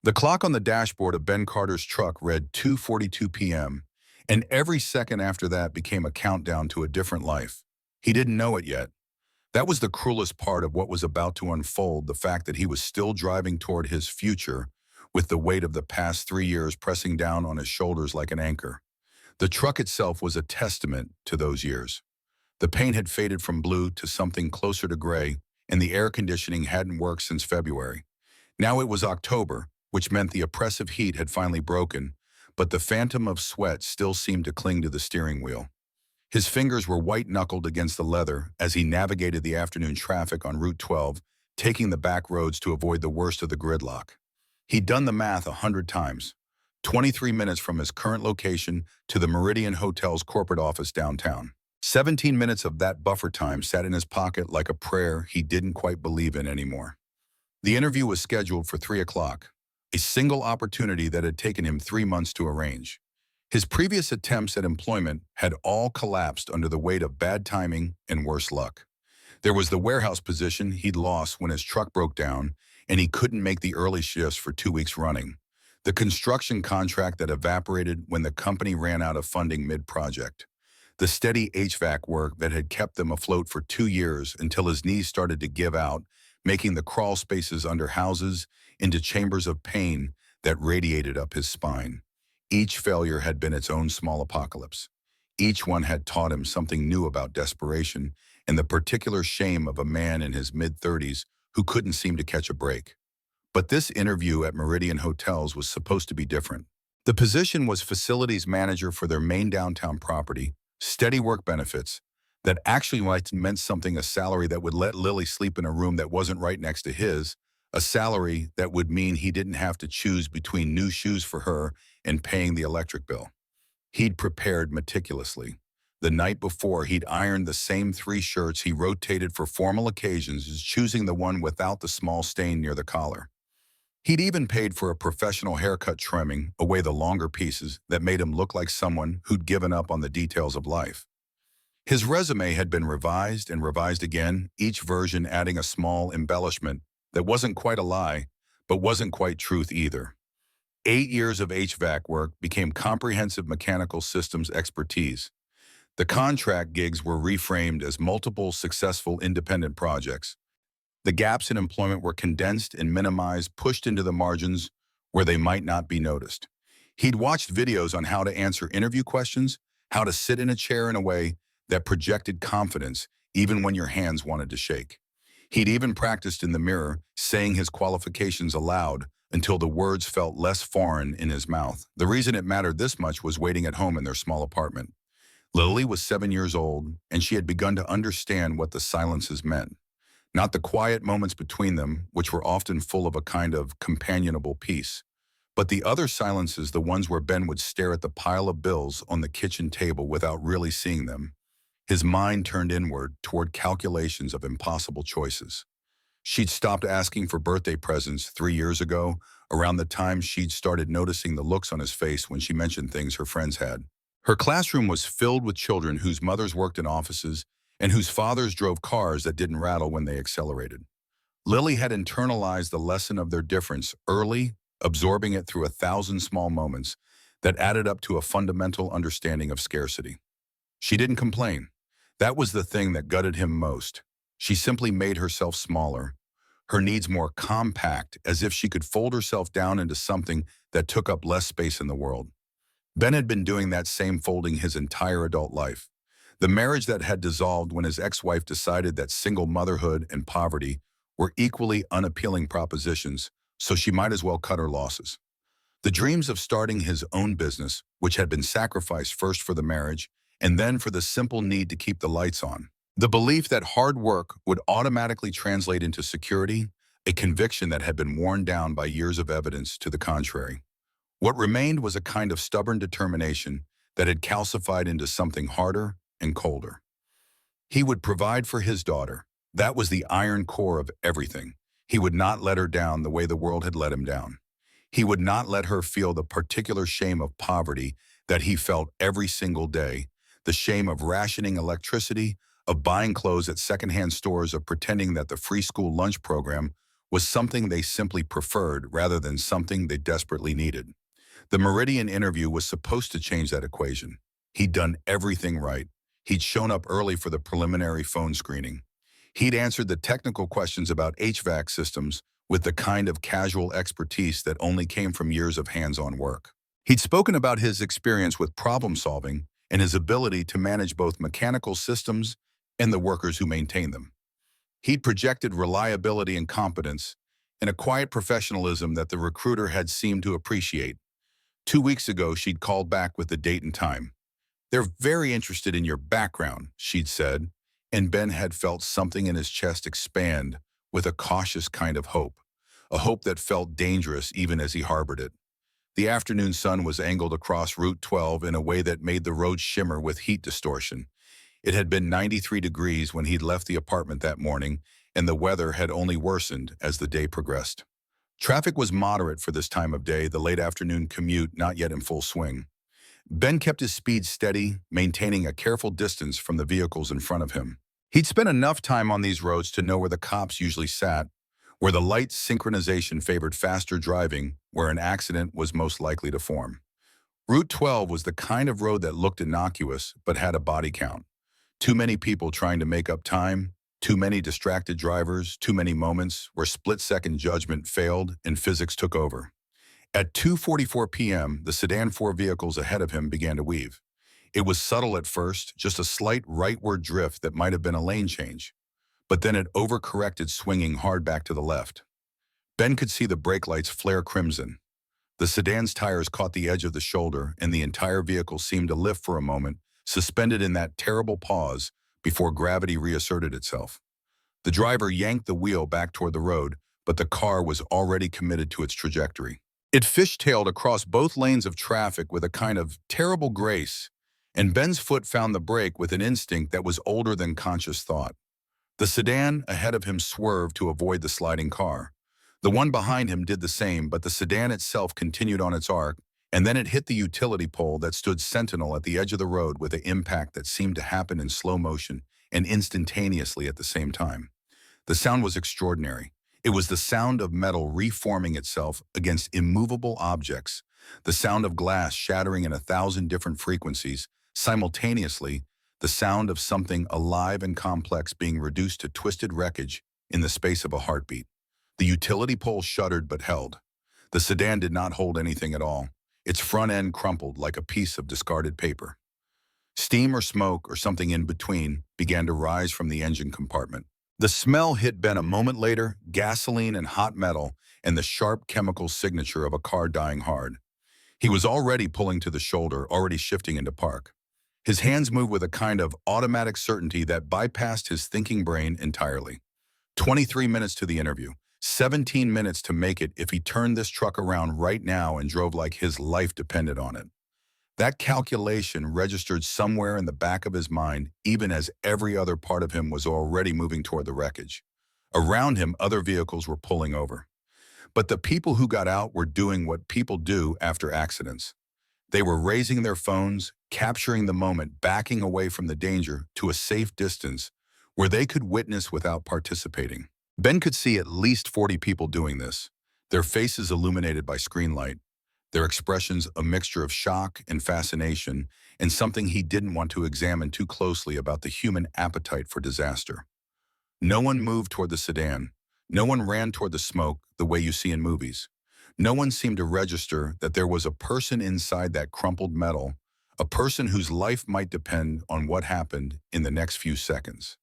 The clock on the dashboard of Ben Carter's truck read 2:42 p.m., and every second after that became a countdown to a different life. He didn't know it yet. That was the cruelest part of what was about to unfold, the fact that he was still driving toward his future with the weight of the past 3 years pressing down on his shoulders like an anchor. The truck itself was a testament to those years. The paint had faded from blue to something closer to gray, and the air conditioning hadn't worked since February. Now it was October, which meant the oppressive heat had finally broken, but the phantom of sweat still seemed to cling to the steering wheel. His fingers were white-knuckled against the leather as he navigated the afternoon traffic on Route 12, taking the back roads to avoid the worst of the gridlock. He'd done the math 100 times. 23 minutes from his current location to the Meridian Hotel's corporate office downtown. 17 minutes of that buffer time sat in his pocket like a prayer he didn't quite believe in anymore. The interview was scheduled for 3 o'clock, a single opportunity that had taken him 3 months to arrange. His previous attempts at employment had all collapsed under the weight of bad timing and worse luck. There was the warehouse position he'd lost when his truck broke down and he couldn't make the early shifts for 2 weeks running. The construction contract that evaporated when the company ran out of funding mid-project. The steady HVAC work that had kept them afloat for 2 years until his knees started to give out, making the crawl spaces under houses into chambers of pain that radiated up his spine. Each failure had been its own small apocalypse. Each one had taught him something new about desperation and the particular shame of a man in his mid-30s who couldn't seem to catch a break. But this interview at Meridian Hotels was supposed to be different. The position was facilities manager for their main downtown property, steady work benefits, that actually meant something, a salary that would let Lily sleep in a room that wasn't right next to his, a salary that would mean he didn't have to choose between new shoes for her and paying the electric bill. He'd prepared meticulously. The night before, he'd ironed the same 3 shirts he rotated for formal occasions, choosing the one without the small stain near the collar. He'd even paid for a professional haircut, trimming away the longer pieces that made him look like someone who'd given up on the details of life. His resume had been revised and revised again, each version adding a small embellishment that wasn't quite a lie, but wasn't quite truth either. 8 years of HVAC work became comprehensive mechanical systems expertise. The contract gigs were reframed as multiple successful independent projects. The gaps in employment were condensed and minimized, pushed into the margins where they might not be noticed. He'd watched videos on how to answer interview questions, how to sit in a chair in a way that projected confidence even when your hands wanted to shake. He'd even practiced in the mirror, saying his qualifications aloud until the words felt less foreign in his mouth. The reason it mattered this much was waiting at home in their small apartment. Lily was 7 years old, and she had begun to understand what the silences meant. Not the quiet moments between them, which were often full of a kind of companionable peace, but the other silences, the ones where Ben would stare at the pile of bills on the kitchen table without really seeing them. His mind turned inward toward calculations of impossible choices. She'd stopped asking for birthday presents 3 years ago, around the time she'd started noticing the looks on his face when she mentioned things her friends had. Her classroom was filled with children whose mothers worked in offices and whose fathers drove cars that didn't rattle when they accelerated. Lily had internalized the lesson of their difference early, absorbing it through 1,000 small moments that added up to a fundamental understanding of scarcity. She didn't complain. That was the thing that gutted him most. She simply made herself smaller, her needs more compact, as if she could fold herself down into something that took up less space in the world. Ben had been doing that same folding his entire adult life. The marriage that had dissolved when his ex-wife decided that single motherhood and poverty were equally unappealing propositions, so she might as well cut her losses. The dreams of starting his own business, which had been sacrificed first for the marriage and then for the simple need to keep the lights on. The belief that hard work would automatically translate into security, a conviction that had been worn down by years of evidence to the contrary. What remained was a kind of stubborn determination that had calcified into something harder and colder. He would provide for his daughter. That was the iron core of everything. He would not let her down the way the world had let him down. He would not let her feel the particular shame of poverty that he felt every single day, the shame of rationing electricity, of buying clothes at secondhand stores, of pretending that the free school lunch program was something they simply preferred rather than something they desperately needed. The Meridian interview was supposed to change that equation. He'd done everything right. He'd shown up early for the preliminary phone screening. He'd answered the technical questions about HVAC systems with the kind of casual expertise that only came from years of hands-on work. He'd spoken about his experience with problem solving and his ability to manage both mechanical systems and the workers who maintain them. He'd projected reliability and competence and a quiet professionalism that the recruiter had seemed to appreciate. 2 weeks ago, she'd called back with the date and time. "They're very interested in your background," she'd said, and Ben had felt something in his chest expand with a cautious kind of hope, a hope that felt dangerous even as he harbored it. The afternoon sun was angled across Route 12 in a way that made the road shimmer with heat distortion. It had been 93 degrees when he'd left the apartment that morning, and the weather had only worsened as the day progressed. Traffic was moderate for this time of day, the late afternoon commute not yet in full swing. Ben kept his speed steady, maintaining a careful distance from the vehicles in front of him. He'd spent enough time on these roads to know where the cops usually sat, where the light synchronization favored faster driving, where an accident was most likely to form. Route 12 was the kind of road that looked innocuous but had a body count. Too many people trying to make up time, too many distracted drivers, too many moments where split-second judgment failed and physics took over. At 2:44 p.m., the sedan four vehicles ahead of him began to weave. It was subtle at first, just a slight rightward drift that might have been a lane change. But then it overcorrected, swinging hard back to the left. Ben could see the brake lights flare crimson. The sedan's tires caught the edge of the shoulder, and the entire vehicle seemed to lift for a moment, suspended in that terrible pause before gravity reasserted itself. The driver yanked the wheel back toward the road, but the car was already committed to its trajectory. It fishtailed across both lanes of traffic with a kind of terrible grace, and Ben's foot found the brake with an instinct that was older than conscious thought. The sedan ahead of him swerved to avoid the sliding car. The one behind him did the same, but the sedan itself continued on its arc, and then it hit the utility pole that stood sentinel at the edge of the road with an impact that seemed to happen in slow motion and instantaneously at the same time. The sound was extraordinary. It was the sound of metal reforming itself against immovable objects, the sound of glass shattering in 1,000 different frequencies, simultaneously, the sound of something alive and complex being reduced to twisted wreckage in the space of a heartbeat. The utility pole shuddered but held. The sedan did not hold anything at all. Its front end crumpled like a piece of discarded paper. Steam or smoke or something in between began to rise from the engine compartment. The smell hit Ben a moment later, gasoline and hot metal, and the sharp chemical signature of a car dying hard. He was already pulling to the shoulder, already shifting into park. His hands moved with a kind of automatic certainty that bypassed his thinking brain entirely. 23 minutes to the interview. 17 minutes to make it if he turned this truck around right now and drove like his life depended on it. That calculation registered somewhere in the back of his mind, even as every other part of him was already moving toward the wreckage. Around him, other vehicles were pulling over. But the people who got out were doing what people do after accidents. They were raising their phones, capturing the moment, backing away from the danger to a safe distance where they could witness without participating. Ben could see at least 40 people doing this, their faces illuminated by screen light, their expressions a mixture of shock and fascination, and something he didn't want to examine too closely about the human appetite for disaster. No one moved toward the sedan. No one ran toward the smoke the way you see in movies. No one seemed to register that there was a person inside that crumpled metal, a person whose life might depend on what happened in the next few seconds.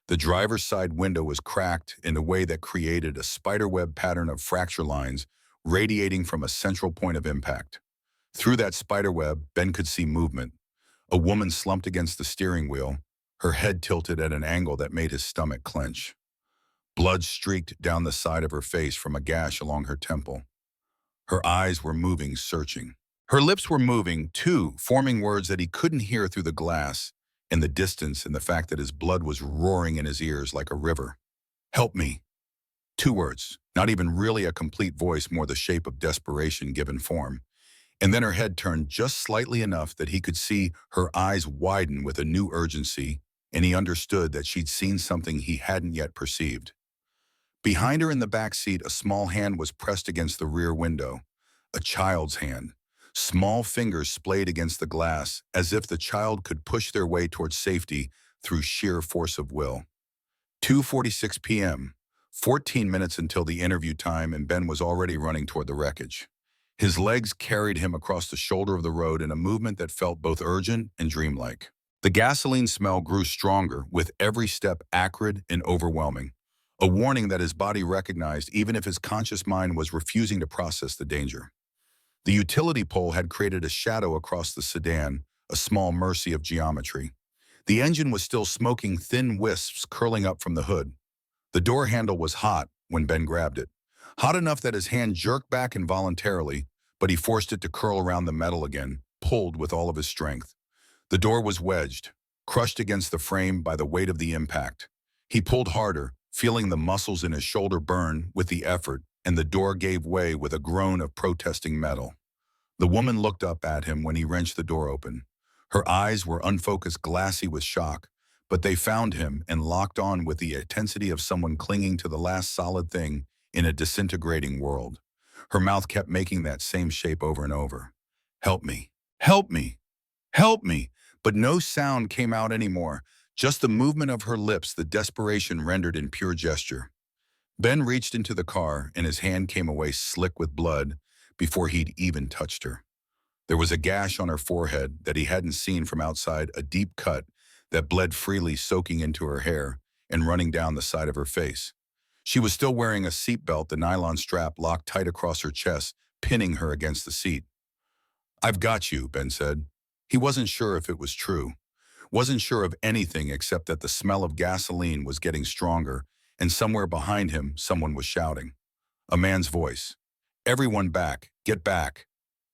The driver's side window was cracked in a way that created a spiderweb pattern of fracture lines radiating from a central point of impact. Through that spiderweb, Ben could see movement. A woman slumped against the steering wheel, her head tilted at an angle that made his stomach clench. Blood streaked down the side of her face from a gash along her temple. Her eyes were moving, searching. Her lips were moving, too, forming words that he couldn't hear through the glass, in the distance, and the fact that his blood was roaring in his ears like a river. "Help me." 2 words, not even really a complete voice, more the shape of desperation given form. And then her head turned just slightly enough that he could see her eyes widen with a new urgency, and he understood that she'd seen something he hadn't yet perceived. Behind her in the back seat, a small hand was pressed against the rear window. A child's hand. Small fingers splayed against the glass, as if the child could push their way towards safety through sheer force of will. 2:46 p.m. 14 minutes until the interview time, and Ben was already running toward the wreckage. His legs carried him across the shoulder of the road in a movement that felt both urgent and dreamlike. The gasoline smell grew stronger, with every step acrid and overwhelming, a warning that his body recognized even if his conscious mind was refusing to process the danger. The utility pole had created a shadow across the sedan, a small mercy of geometry. The engine was still smoking, thin wisps curling up from the hood. The door handle was hot when Ben grabbed it. Hot enough that his hand jerked back involuntarily, but he forced it to curl around the metal again, pulled with all of his strength. The door was wedged, crushed against the frame by the weight of the impact. He pulled harder, feeling the muscles in his shoulder burn with the effort, and the door gave way with a groan of protesting metal. The woman looked up at him when he wrenched the door open. Her eyes were unfocused, glassy with shock, but they found him and locked on with the intensity of someone clinging to the last solid thing in a disintegrating world. Her mouth kept making that same shape over and over. "Help me, help me, help me." But no sound came out anymore, just the movement of her lips, the desperation rendered in pure gesture. Ben reached into the car, and his hand came away slick with blood before he'd even touched her. There was a gash on her forehead that he hadn't seen from outside, a deep cut that bled freely, soaking into her hair and running down the side of her face. She was still wearing a seatbelt, the nylon strap locked tight across her chest, pinning her against the seat. "I've got you," Ben said. He wasn't sure if it was true. Wasn't sure of anything except that the smell of gasoline was getting stronger, and somewhere behind him, someone was shouting. A man's voice. "Everyone back, get back.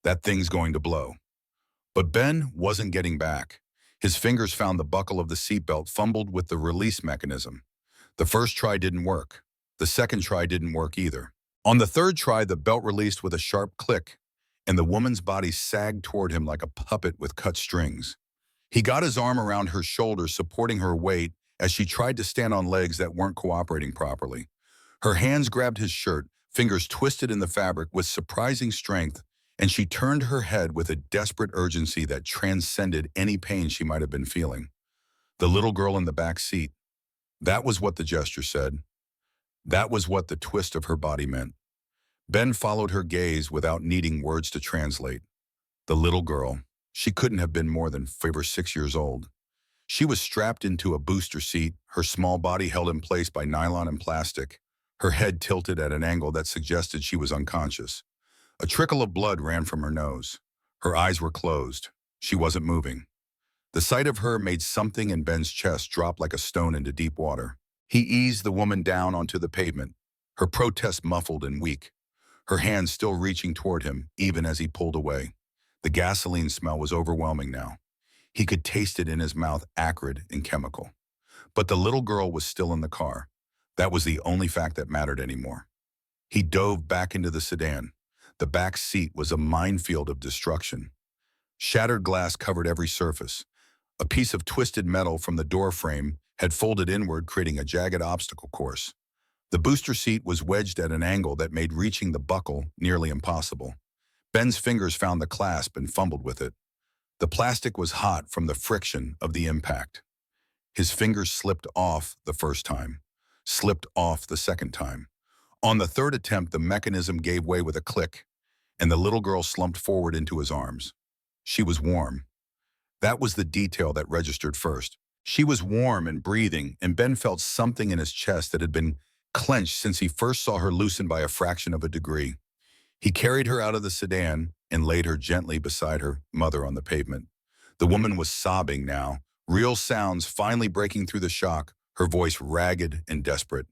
That thing's going to blow." But Ben wasn't getting back. His fingers found the buckle of the seatbelt, fumbled with the release mechanism. The first try didn't work. The second try didn't work either. On the third try, the belt released with a sharp click, and the woman's body sagged toward him like a puppet with cut strings. He got his arm around her shoulder, supporting her weight as she tried to stand on legs that weren't cooperating properly. Her hands grabbed his shirt, fingers twisted in the fabric with surprising strength, and she turned her head with a desperate urgency that transcended any pain she might have been feeling. The little girl in the back seat. That was what the gesture said. That was what the twist of her body meant. Ben followed her gaze without needing words to translate. The little girl. She couldn't have been more than 5 or 6 years old. She was strapped into a booster seat, her small body held in place by nylon and plastic, her head tilted at an angle that suggested she was unconscious. A trickle of blood ran from her nose. Her eyes were closed. She wasn't moving. The sight of her made something in Ben's chest drop like a stone into deep water. He eased the woman down onto the pavement, her protest muffled and weak, her hands still reaching toward him even as he pulled away. The gasoline smell was overwhelming now. He could taste it in his mouth, acrid and chemical. But the little girl was still in the car. That was the only fact that mattered anymore. He dove back into the sedan. The back seat was a minefield of destruction. Shattered glass covered every surface. A piece of twisted metal from the door frame had folded inward, creating a jagged obstacle course. The booster seat was wedged at an angle that made reaching the buckle nearly impossible. Ben's fingers found the clasp and fumbled with it. The plastic was hot from the friction of the impact. His fingers slipped off the first time, slipped off the second time. On the third attempt, the mechanism gave way with a click, and the little girl slumped forward into his arms. She was warm. That was the detail that registered first. She was warm and breathing, and Ben felt something in his chest that had been clenched since he first saw her loosened by a fraction of a degree. He carried her out of the sedan and laid her gently beside her mother on the pavement. The woman was sobbing now, real sounds finally breaking through the shock, her voice ragged and desperate.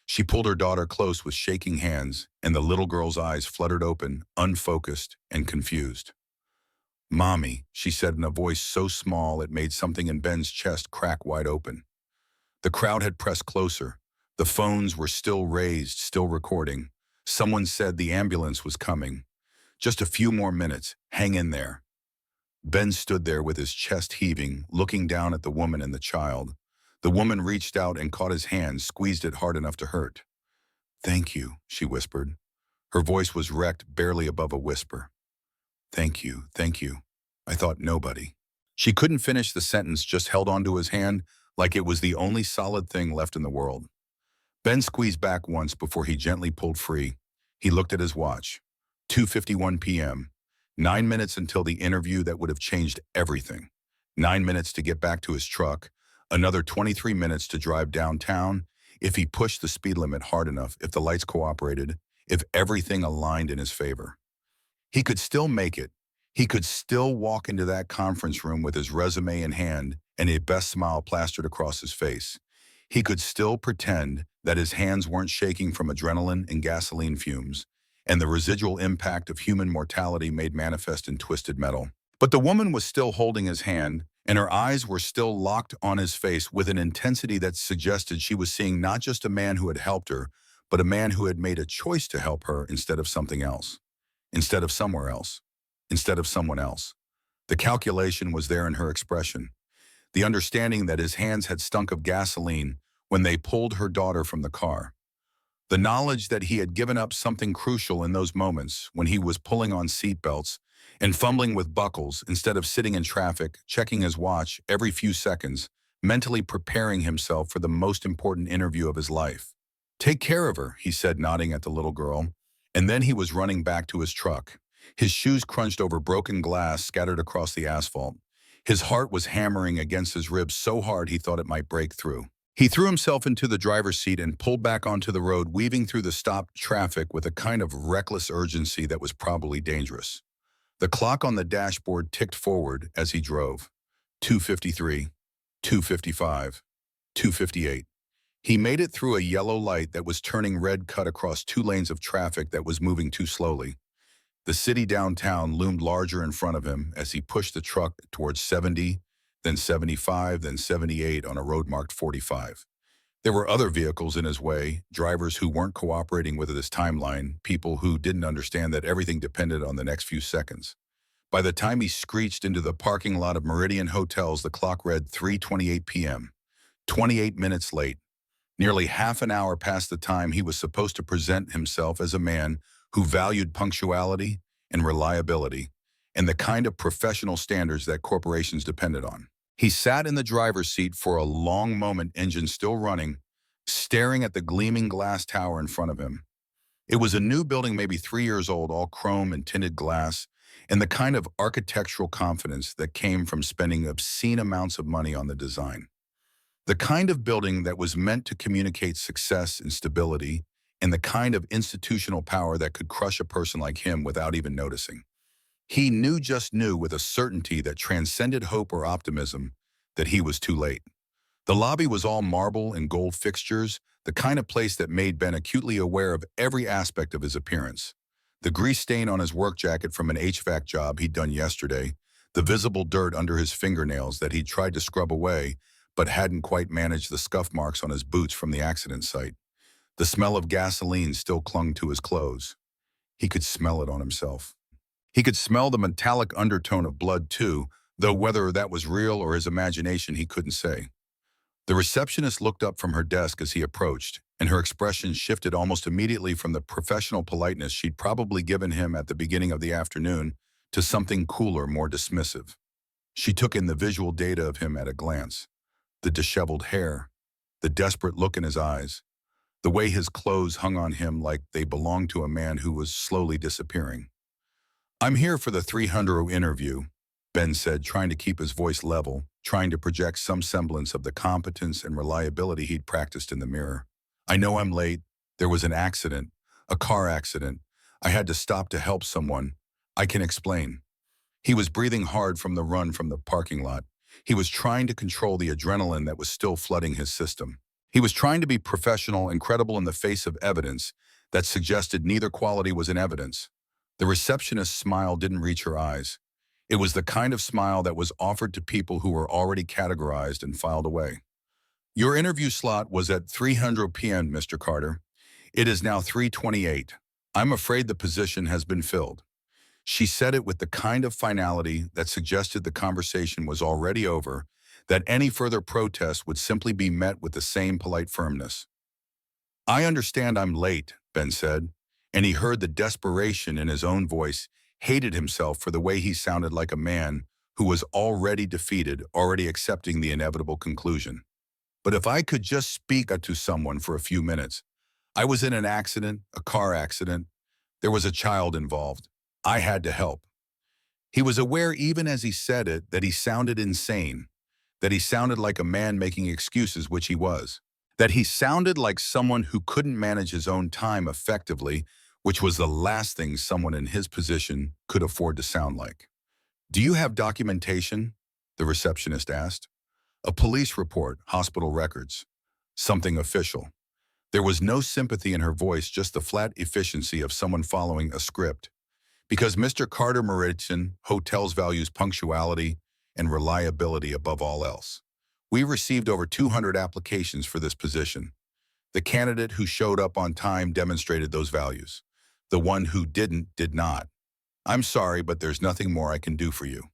She pulled her daughter close with shaking hands, and the little girl's eyes fluttered open, unfocused and confused. "Mommy," she said in a voice so small it made something in Ben's chest crack wide open. The crowd had pressed closer. The phones were still raised, still recording. Someone said the ambulance was coming. "Just a few more minutes. Hang in there." Ben stood there with his chest heaving, looking down at the woman and the child. The woman reached out and caught his hand, squeezed it hard enough to hurt. Thank you, she whispered. Her voice was wrecked barely above a whisper. Thank you, thank you. I thought nobody. She couldn't finish the sentence, just held onto his hand like it was the only solid thing left in the world. Ben squeezed back once before he gently pulled free. He looked at his watch. 2:51 p.m. 9 minutes until the interview that would have changed everything. 9 minutes to get back to his truck. Another 23 minutes to drive downtown. If he pushed the speed limit hard enough, if the lights cooperated, if everything aligned in his favor. He could still make it. He could still walk into that conference room with his resume in hand and a best smile plastered across his face. He could still pretend that his hands weren't shaking from adrenaline and gasoline fumes, and the residual impact of human mortality made manifest in twisted metal. But the woman was still holding his hand, and her eyes were still locked on his face with an intensity that suggested she was seeing not just a man who had helped her, but a man who had made a choice to help her instead of something else, instead of somewhere else, instead of someone else. The calculation was there in her expression, the understanding that his hands had stunk of gasoline when they pulled her daughter from the car. The knowledge that he had given up something crucial in those moments when he was pulling on seatbelts and fumbling with buckles instead of sitting in traffic, checking his watch every few seconds, mentally preparing himself for the most important interview of his life. Take care of her, he said, nodding at the little girl. And then he was running back to his truck. His shoes crunched over broken glass scattered across the asphalt. His heart was hammering against his ribs so hard he thought it might break through. He threw himself into the driver's seat and pulled back onto the road, weaving through the stopped traffic with a kind of reckless urgency that was probably dangerous. The clock on the dashboard ticked forward as he drove. 2:53, 2:55, 2:58. He made it through a yellow light that was turning red, cut across 2 lanes of traffic that was moving too slowly. The city downtown loomed larger in front of him as he pushed the truck towards 70, then 75, then 78 on a road marked 45. There were other vehicles in his way, drivers who weren't cooperating with his timeline, people who didn't understand that everything depended on the next few seconds. By the time he screeched into the parking lot of Meridian Hotels, the clock read 3:28 p.m., 28 minutes late, nearly half an hour past the time he was supposed to present himself as a man who valued punctuality and reliability and the kind of professional standards that corporations depended on. He sat in the driver's seat for a long moment, engine still running, staring at the gleaming glass tower in front of him. It was a new building, maybe 3 years old, all chrome and tinted glass, and the kind of architectural confidence that came from spending obscene amounts of money on the design. The kind of building that was meant to communicate success and stability, and the kind of institutional power that could crush a person like him without even noticing. He just knew with a certainty that transcended hope or optimism that he was too late. The lobby was all marble and gold fixtures, the kind of place that made Ben acutely aware of every aspect of his appearance. The grease stain on his work jacket from an HVAC job he'd done yesterday, the visible dirt under his fingernails that he'd tried to scrub away but hadn't quite managed, the scuff marks on his boots from the accident site. The smell of gasoline still clung to his clothes. He could smell it on himself. He could smell the metallic undertone of blood too, though whether that was real or his imagination he couldn't say. The receptionist looked up from her desk as he approached, and her expression shifted almost immediately from the professional politeness she'd probably given him at the beginning of the afternoon to something cooler, more dismissive. She took in the visual data of him at a glance. The disheveled hair, the desperate look in his eyes, the way his clothes hung on him like they belonged to a man who was slowly disappearing. "I'm here for the 300 interview," Ben said, trying to keep his voice level, trying to project some semblance of the competence and reliability he'd practiced in the mirror. "I know I'm late. There was an accident, a car accident. I had to stop to help someone. I can explain." He was breathing hard from the run from the parking lot. He was trying to control the adrenaline that was still flooding his system. He was trying to be professional and credible in the face of evidence that suggested neither quality was in evidence. The receptionist's smile didn't reach her eyes. It was the kind of smile that was offered to people who were already categorized and filed away. "Your interview slot was at 300 p.m., Mr. Carter. It is now 3:28. I'm afraid the position has been filled." She said it with the kind of finality that suggested the conversation was already over, that any further protest would simply be met with the same polite firmness. "I understand I'm late," Ben said, and he heard the desperation in his own voice, hated himself for the way he sounded like a man who was already defeated, already accepting the inevitable conclusion. "But if I could just speak to someone for a few minutes. I was in an accident, a car accident. There was a child involved. I had to help." He was aware even as he said it that he sounded insane, that he sounded like a man making excuses, which he was, that he sounded like someone who couldn't manage his own time effectively, which was the last thing someone in his position could afford to sound like. "Do you have documentation?" the receptionist asked. "A police report, hospital records, something official." There was no sympathy in her voice, just the flat efficiency of someone following a script. "Because Mr. Carter Meridian Hotels values punctuality and reliability above all else. We received over 200 applications for this position. The candidate who showed up on time demonstrated those values. The one who didn't did not. I'm sorry, but there's nothing more I can do for you."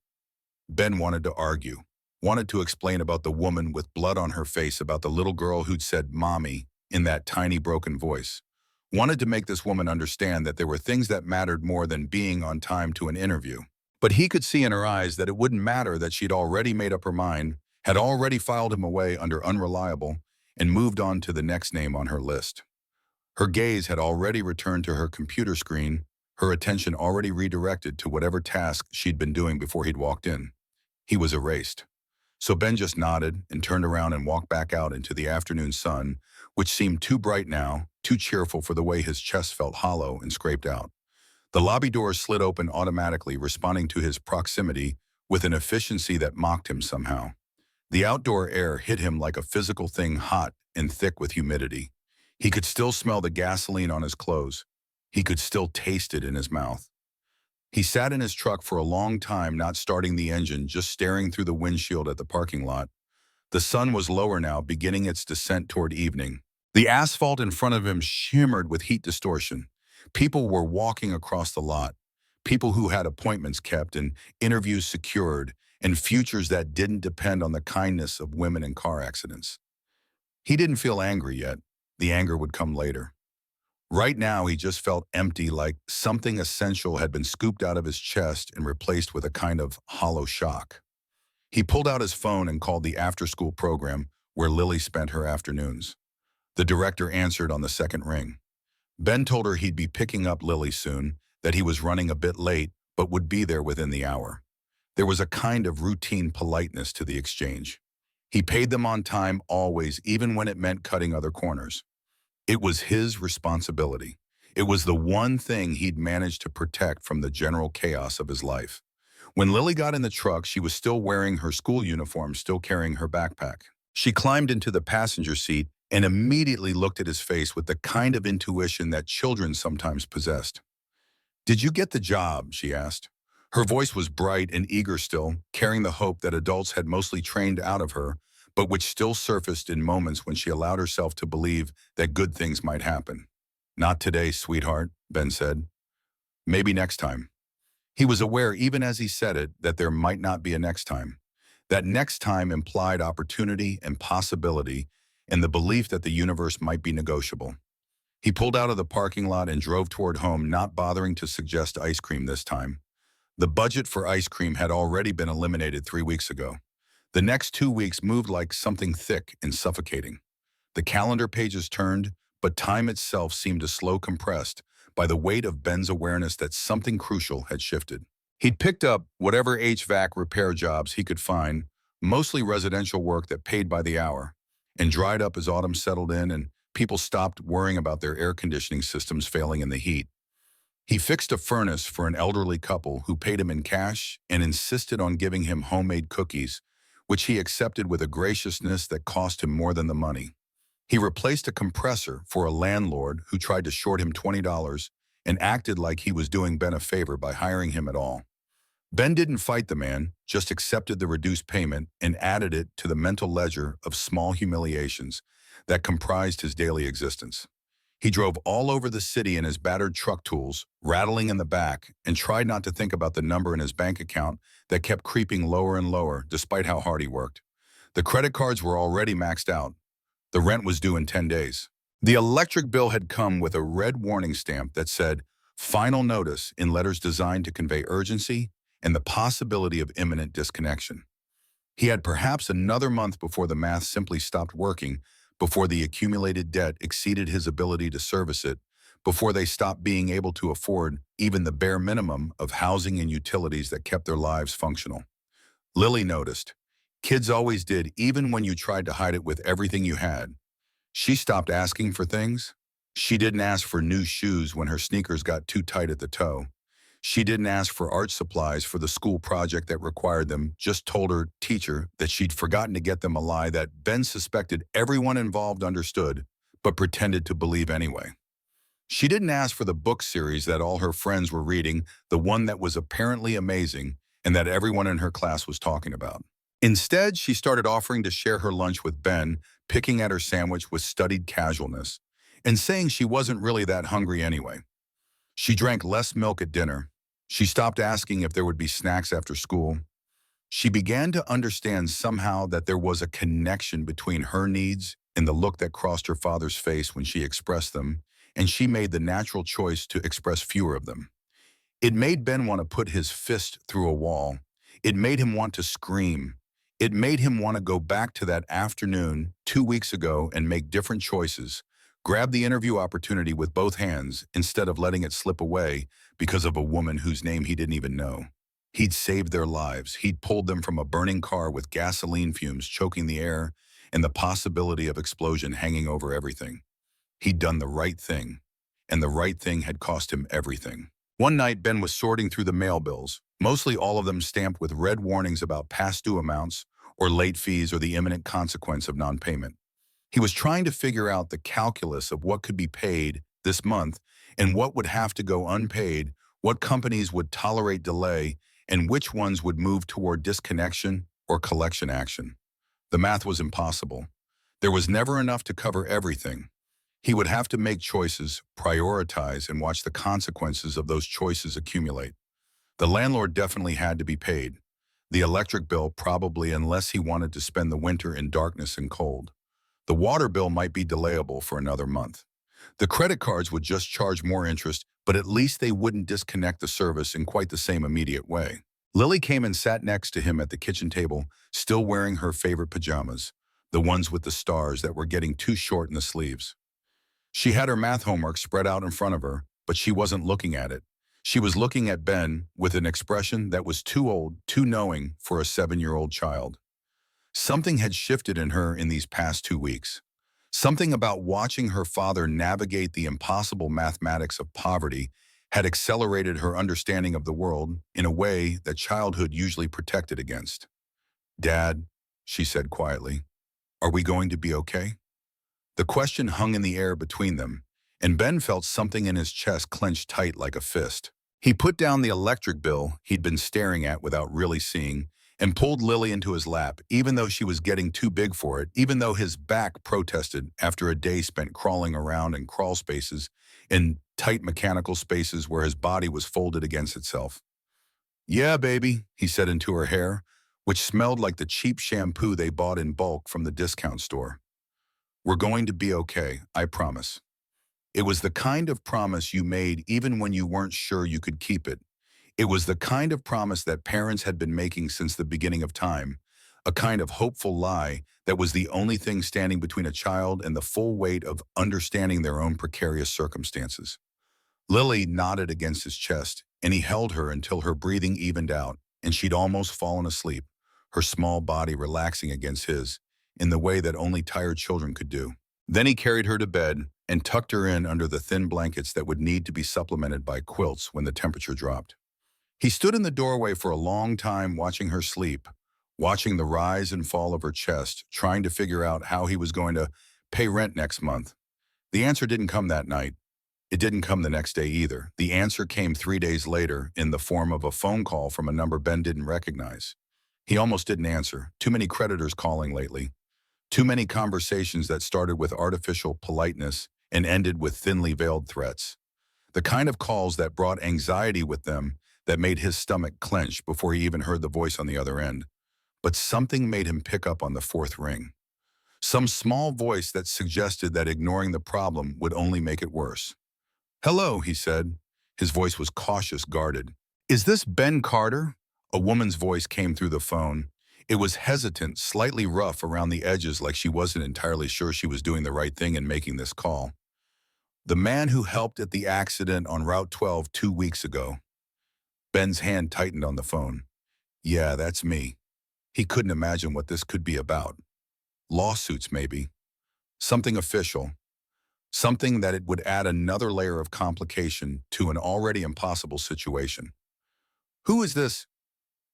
Ben wanted to argue, wanted to explain about the woman with blood on her face, about the little girl who'd said "mommy" in that tiny broken voice. Wanted to make this woman understand that there were things that mattered more than being on time to an interview. But he could see in her eyes that it wouldn't matter, that she'd already made up her mind, had already filed him away under unreliable, and moved on to the next name on her list. Her gaze had already returned to her computer screen, her attention already redirected to whatever task she'd been doing before he'd walked in. He was erased. So Ben just nodded and turned around and walked back out into the afternoon sun, which seemed too bright now, too cheerful for the way his chest felt hollow and scraped out. The lobby doors slid open automatically, responding to his proximity with an efficiency that mocked him somehow. The outdoor air hit him like a physical thing, hot and thick with humidity. He could still smell the gasoline on his clothes. He could still taste it in his mouth. He sat in his truck for a long time, not starting the engine, just staring through the windshield at the parking lot. The sun was lower now, beginning its descent toward evening. The asphalt in front of him shimmered with heat distortion. People were walking across the lot. People who had appointments kept and interviews secured and futures that didn't depend on the kindness of women in car accidents. He didn't feel angry yet. The anger would come later. Right now, he just felt empty, like something essential had been scooped out of his chest and replaced with a kind of hollow shock. He pulled out his phone and called the after-school program where Lily spent her afternoons. The director answered on the second ring. Ben told her he'd be picking up Lily soon, that he was running a bit late, but would be there within the hour. There was a kind of routine politeness to the exchange. He paid them on time always, even when it meant cutting other corners. It was his responsibility. It was the one thing he'd managed to protect from the general chaos of his life. When Lily got in the truck, she was still wearing her school uniform, still carrying her backpack. She climbed into the passenger seat and immediately looked at his face with the kind of intuition that children sometimes possessed. "Did you get the job?" she asked. Her voice was bright and eager still, carrying the hope that adults had mostly trained out of her, but which still surfaced in moments when she allowed herself to believe that good things might happen. "Not today, sweetheart," Ben said. "Maybe next time." He was aware, even as he said it, that there might not be a next time. That next time implied opportunity and possibility and the belief that the universe might be negotiable. He pulled out of the parking lot and drove toward home, not bothering to suggest ice cream this time. The budget for ice cream had already been eliminated 3 weeks ago. The next 2 weeks moved like something thick and suffocating. The calendar pages turned, but time itself seemed to slow, compressed by the weight of Ben's awareness that something crucial had shifted. He'd picked up whatever HVAC repair jobs he could find, mostly residential work that paid by the hour, and dried up as autumn settled in and people stopped worrying about their air conditioning systems failing in the heat. He fixed a furnace for an elderly couple who paid him in cash and insisted on giving him homemade cookies, which he accepted with a graciousness that cost him more than the money. He replaced a compressor for a landlord who tried to short him $20 and acted like he was doing Ben a favor by hiring him at all. Ben didn't fight the man, just accepted the reduced payment and added it to the mental ledger of small humiliations that comprised his daily existence. He drove all over the city in his battered truck tools, rattling in the back, and tried not to think about the number in his bank account that kept creeping lower and lower despite how hard he worked. The credit cards were already maxed out. The rent was due in 10 days. The electric bill had come with a red warning stamp that said, "Final notice," in letters designed to convey urgency and the possibility of imminent disconnection. He had perhaps another month before the math simply stopped working, before the accumulated debt exceeded his ability to service it, before they stopped being able to afford even the bare minimum of housing and utilities that kept their lives functional. Lily noticed. Kids always did, even when you tried to hide it with everything you had. She stopped asking for things. She didn't ask for new shoes when her sneakers got too tight at the toe. She didn't ask for art supplies for the school project that required them, just told her teacher that she'd forgotten to get them, a lie that Ben suspected everyone involved understood, but pretended to believe anyway. She didn't ask for the book series that all her friends were reading, the one that was apparently amazing and that everyone in her class was talking about. Instead, she started offering to share her lunch with Ben, picking at her sandwich with studied casualness, and saying she wasn't really that hungry anyway. She drank less milk at dinner. She stopped asking if there would be snacks after school. She began to understand somehow that there was a connection between her needs and the look that crossed her father's face when she expressed them, and she made the natural choice to express fewer of them. It made Ben want to put his fist through a wall. It made him want to scream. It made him want to go back to that afternoon 2 weeks ago and make different choices, grab the interview opportunity with both hands instead of letting it slip away because of a woman whose name he didn't even know. He'd saved their lives. He'd pulled them from a burning car with gasoline fumes choking the air and the possibility of explosion hanging over everything. He'd done the right thing, and the right thing had cost him everything. One night, Ben was sorting through the mail bills, mostly all of them stamped with red warnings about past due amounts or late fees or the imminent consequence of non-payment. He was trying to figure out the calculus of what could be paid this month and what would have to go unpaid, what companies would tolerate delay, and which ones would move toward disconnection or collection action. The math was impossible. There was never enough to cover everything. He would have to make choices, prioritize, and watch the consequences of those choices accumulate. The landlord definitely had to be paid. The electric bill probably, unless he wanted to spend the winter in darkness and cold. The water bill might be delayable for another month. The credit cards would just charge more interest, but at least they wouldn't disconnect the service in quite the same immediate way. Lily came and sat next to him at the kitchen table, still wearing her favorite pajamas, the ones with the stars that were getting too short in the sleeves. She had her math homework spread out in front of her, but she wasn't looking at it. She was looking at Ben with an expression that was too old, too knowing for a 7-year-old child. Something had shifted in her in these past 2 weeks. Something about watching her father navigate the impossible mathematics of poverty had accelerated her understanding of the world in a way that childhood usually protected against. "Dad," she said quietly, "are we going to be okay?" The question hung in the air between them, and Ben felt something in his chest clenched tight like a fist. He put down the electric bill he'd been staring at without really seeing, and pulled Lily into his lap, even though she was getting too big for it, even though his back protested after a day spent crawling around in crawl spaces, in tight mechanical spaces where his body was folded against itself. "Yeah, baby," he said into her hair, which smelled like the cheap shampoo they bought in bulk from the discount store. "We're going to be okay, I promise." It was the kind of promise you made even when you weren't sure you could keep it. It was the kind of promise that parents had been making since the beginning of time, a kind of hopeful lie that was the only thing standing between a child and the full weight of understanding their own precarious circumstances. Lily nodded against his chest, and he held her until her breathing evened out, and she'd almost fallen asleep, her small body relaxing against his, in the way that only tired children could do. Then he carried her to bed and tucked her in under the thin blankets that would need to be supplemented by quilts when the temperature dropped. He stood in the doorway for a long time watching her sleep, watching the rise and fall of her chest, trying to figure out how he was going to pay rent next month. The answer didn't come that night. It didn't come the next day either. The answer came 3 days later in the form of a phone call from a number Ben didn't recognize. He almost didn't answer. Too many creditors calling lately. Too many conversations that started with artificial politeness and ended with thinly veiled threats. The kind of calls that brought anxiety with them that made his stomach clench before he even heard the voice on the other end. But something made him pick up on the fourth ring. Some small voice that suggested that ignoring the problem would only make it worse. "Hello," he said. His voice was cautious, guarded. "Is this Ben Carter?" A woman's voice came through the phone. It was hesitant, slightly rough around the edges, like she wasn't entirely sure she was doing the right thing in making this call. "The man who helped at the accident on Route 12 2 weeks ago." Ben's hand tightened on the phone. "Yeah, that's me." He couldn't imagine what this could be about. Lawsuits, maybe. Something official. Something that it would add another layer of complication to an already impossible situation. "Who is this?"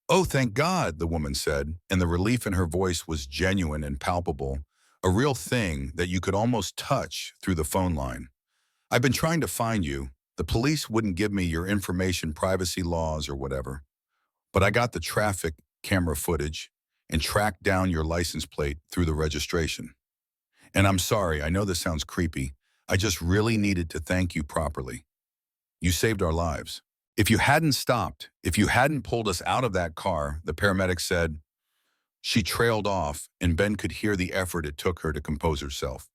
"Oh, thank God," the woman said, and the relief in her voice was genuine and palpable, a real thing that you could almost touch through the phone line. "I've been trying to find you. The police wouldn't give me your information, privacy laws or whatever. But I got the traffic camera footage and tracked down your license plate through the registration. And I'm sorry, I know this sounds creepy. I just really needed to thank you properly. You saved our lives." "If you hadn't stopped, if you hadn't pulled us out of that car," the paramedic said. She trailed off, and Ben could hear the effort it took her to compose herself.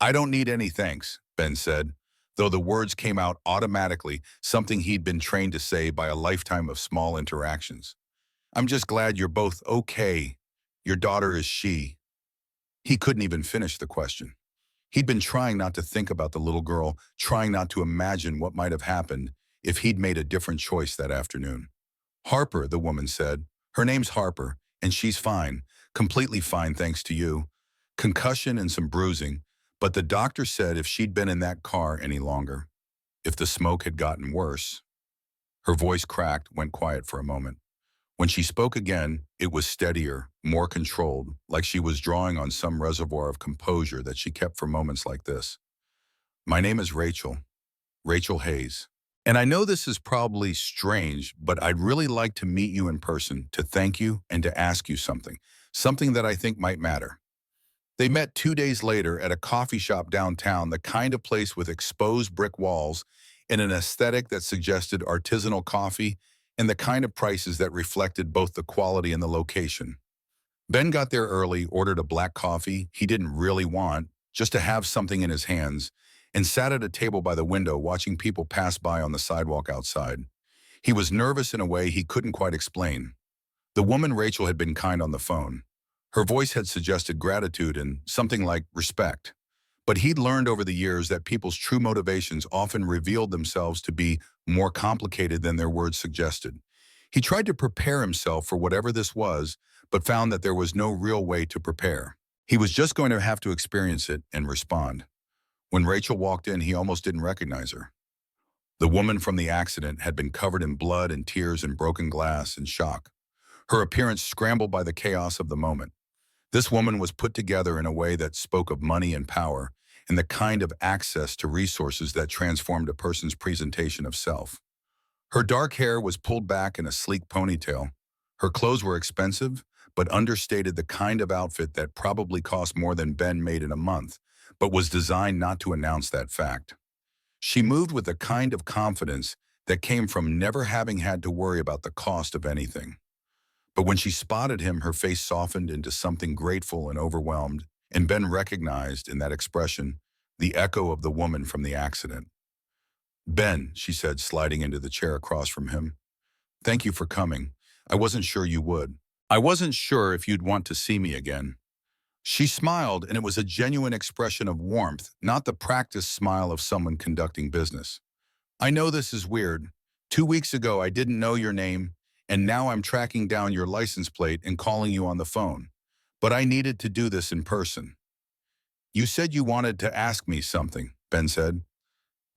"I don't need any thanks," Ben said, though the words came out automatically, something he'd been trained to say by a lifetime of small interactions. "I'm just glad you're both okay. Your daughter, is she?" He couldn't even finish the question. He'd been trying not to think about the little girl, trying not to imagine what might have happened if he'd made a different choice that afternoon. "Harper," the woman said. "Her name's Harper, and she's fine, completely fine thanks to you. Concussion and some bruising, but the doctor said if she'd been in that car any longer, if the smoke had gotten worse." Her voice cracked, went quiet for a moment. When she spoke again, it was steadier, more controlled, like she was drawing on some reservoir of composure that she kept for moments like this. "My name is Rachel, Rachel Hayes. And I know this is probably strange, but I'd really like to meet you in person to thank you and to ask you something that I think might matter." They met 2 days later at a coffee shop downtown, the kind of place with exposed brick walls and an aesthetic that suggested artisanal coffee and the kind of prices that reflected both the quality and the location. Ben got there early, ordered a black coffee he didn't really want, just to have something in his hands, and sat at a table by the window watching people pass by on the sidewalk outside. He was nervous in a way he couldn't quite explain. The woman Rachel had been kind on the phone. Her voice had suggested gratitude and something like respect. But he'd learned over the years that people's true motivations often revealed themselves to be more complicated than their words suggested. He tried to prepare himself for whatever this was, but found that there was no real way to prepare. He was just going to have to experience it and respond. When Rachel walked in, he almost didn't recognize her. The woman from the accident had been covered in blood and tears and broken glass and shock. Her appearance scrambled by the chaos of the moment. This woman was put together in a way that spoke of money and power, and the kind of access to resources that transformed a person's presentation of self. Her dark hair was pulled back in a sleek ponytail. Her clothes were expensive, but understated the kind of outfit that probably cost more than Ben made in a month, but was designed not to announce that fact. She moved with a kind of confidence that came from never having had to worry about the cost of anything. But when she spotted him, her face softened into something grateful and overwhelmed, and Ben recognized in that expression the echo of the woman from the accident. "Ben," she said, sliding into the chair across from him, "thank you for coming. I wasn't sure you would. I wasn't sure if you'd want to see me again." She smiled, and it was a genuine expression of warmth, not the practiced smile of someone conducting business. "I know this is weird. 2 weeks ago, I didn't know your name, and now I'm tracking down your license plate and calling you on the phone. But I needed to do this in person." "You said you wanted to ask me something," Ben said.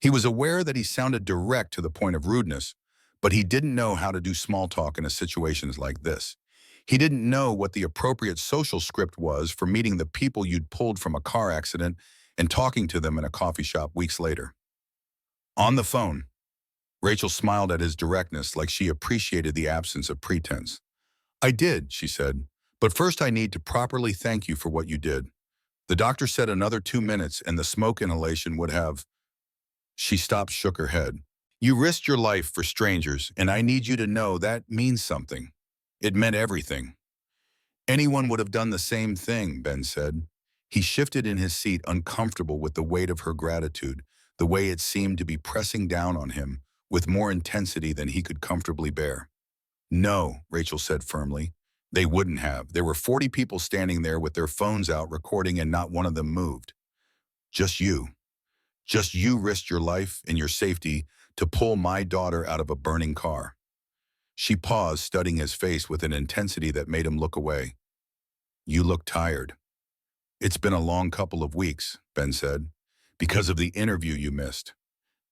He was aware that he sounded direct to the point of rudeness, but he didn't know how to do small talk in a situation like this. He didn't know what the appropriate social script was for meeting the people you'd pulled from a car accident and talking to them in a coffee shop weeks later. On the phone, Rachel smiled at his directness like she appreciated the absence of pretense. "I did," she said, "but first I need to properly thank you for what you did. The doctor said another 2 minutes and the smoke inhalation would have—" She stopped, shook her head. "You risked your life for strangers, and I need you to know that means something. It meant everything." "Anyone would have done the same thing," Ben said. He shifted in his seat, uncomfortable with the weight of her gratitude, the way it seemed to be pressing down on him with more intensity than he could comfortably bear. No, Rachel said firmly. They wouldn't have. There were 40 people standing there with their phones out recording and not one of them moved. Just you. Just you risked your life and your safety to pull my daughter out of a burning car. She paused, studying his face with an intensity that made him look away. You look tired. It's been a long couple of weeks, Ben said, because of the interview you missed.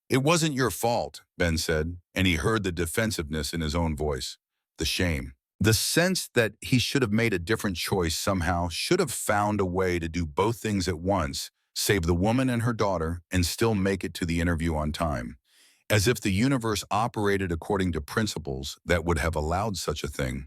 It wasn't your fault, Ben said, and he heard the defensiveness in his own voice, the shame. The sense that he should have made a different choice somehow, should have found a way to do both things at once, save the woman and her daughter, and still make it to the interview on time. As if the universe operated according to principles that would have allowed such a thing.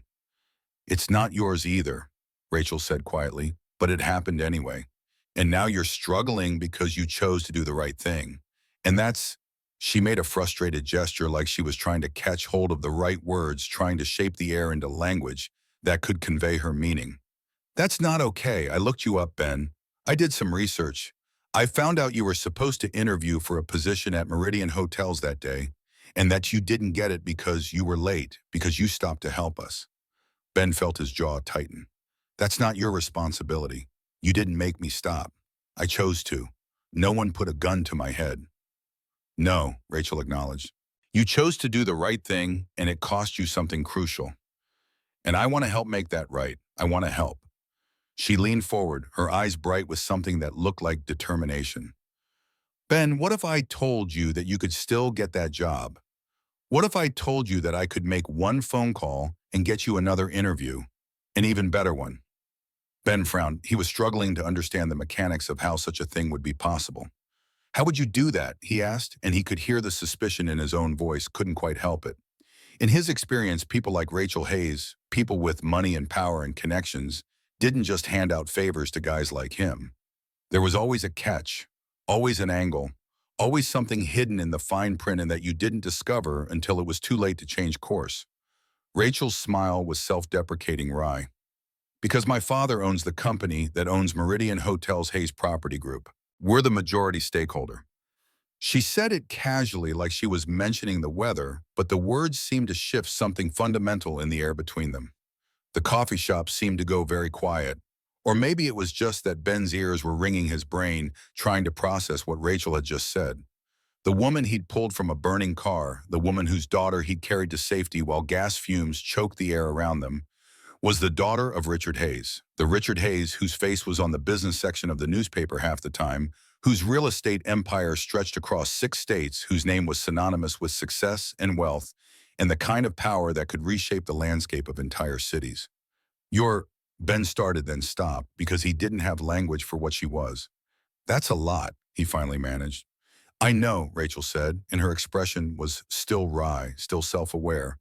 It's not yours either, Rachel said quietly, but it happened anyway. And now you're struggling because you chose to do the right thing. And that's, she made a frustrated gesture like she was trying to catch hold of the right words, trying to shape the air into language that could convey her meaning. That's not okay. I looked you up, Ben. I did some research. I found out you were supposed to interview for a position at Meridian Hotels that day, and that you didn't get it because you were late, because you stopped to help us. Ben felt his jaw tighten. That's not your responsibility. You didn't make me stop. I chose to. No one put a gun to my head. No, Rachel acknowledged. You chose to do the right thing, and it cost you something crucial. And I want to help make that right. I want to help. She leaned forward, her eyes bright with something that looked like determination. Ben, what if I told you that you could still get that job? What if I told you that I could make one phone call and get you another interview, an even better one? Ben frowned. He was struggling to understand the mechanics of how such a thing would be possible. How would you do that? He asked, and he could hear the suspicion in his own voice, couldn't quite help it. In his experience, people like Rachel Hayes, people with money and power and connections, didn't just hand out favors to guys like him. There was always a catch, always an angle, always something hidden in the fine print and that you didn't discover until it was too late to change course. Rachel's smile was self-deprecating wry. Because my father owns the company that owns Meridian Hotels Hayes Property Group. We're the majority stakeholder. She said it casually like she was mentioning the weather, but the words seemed to shift something fundamental in the air between them. The coffee shop seemed to go very quiet. Or maybe it was just that Ben's ears were ringing his brain, trying to process what Rachel had just said. The woman he'd pulled from a burning car, the woman whose daughter he'd carried to safety while gas fumes choked the air around them, was the daughter of Richard Hayes, the Richard Hayes whose face was on the business section of the newspaper half the time, whose real estate empire stretched across 6 states, whose name was synonymous with success and wealth, and the kind of power that could reshape the landscape of entire cities. Ben started then stopped because he didn't have language for what she was. That's a lot, he finally managed. I know, Rachel said, and her expression was still wry, still self-aware.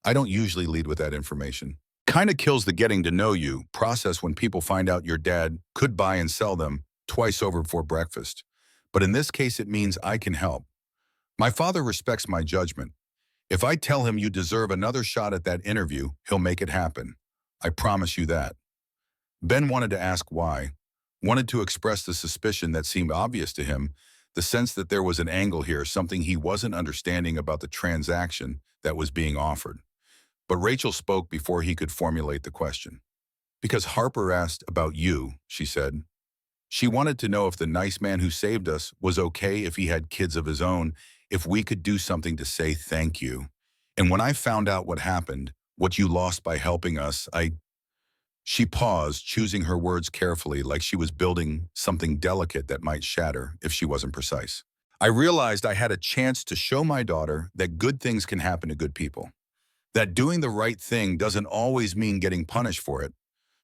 I don't usually lead with that information. Kinda kills the getting to know you process when people find out your dad could buy and sell them twice over before breakfast. But in this case, it means I can help. My father respects my judgment. If I tell him you deserve another shot at that interview, he'll make it happen. I promise you that. Ben wanted to ask why, wanted to express the suspicion that seemed obvious to him, the sense that there was an angle here, something he wasn't understanding about the transaction that was being offered. But Rachel spoke before he could formulate the question. Because Harper asked about you, she said. She wanted to know if the nice man who saved us was okay if he had kids of his own, if we could do something to say thank you. And when I found out what happened, what you lost by helping us, She paused, choosing her words carefully like she was building something delicate that might shatter if she wasn't precise. I realized I had a chance to show my daughter that good things can happen to good people. That doing the right thing doesn't always mean getting punished for it.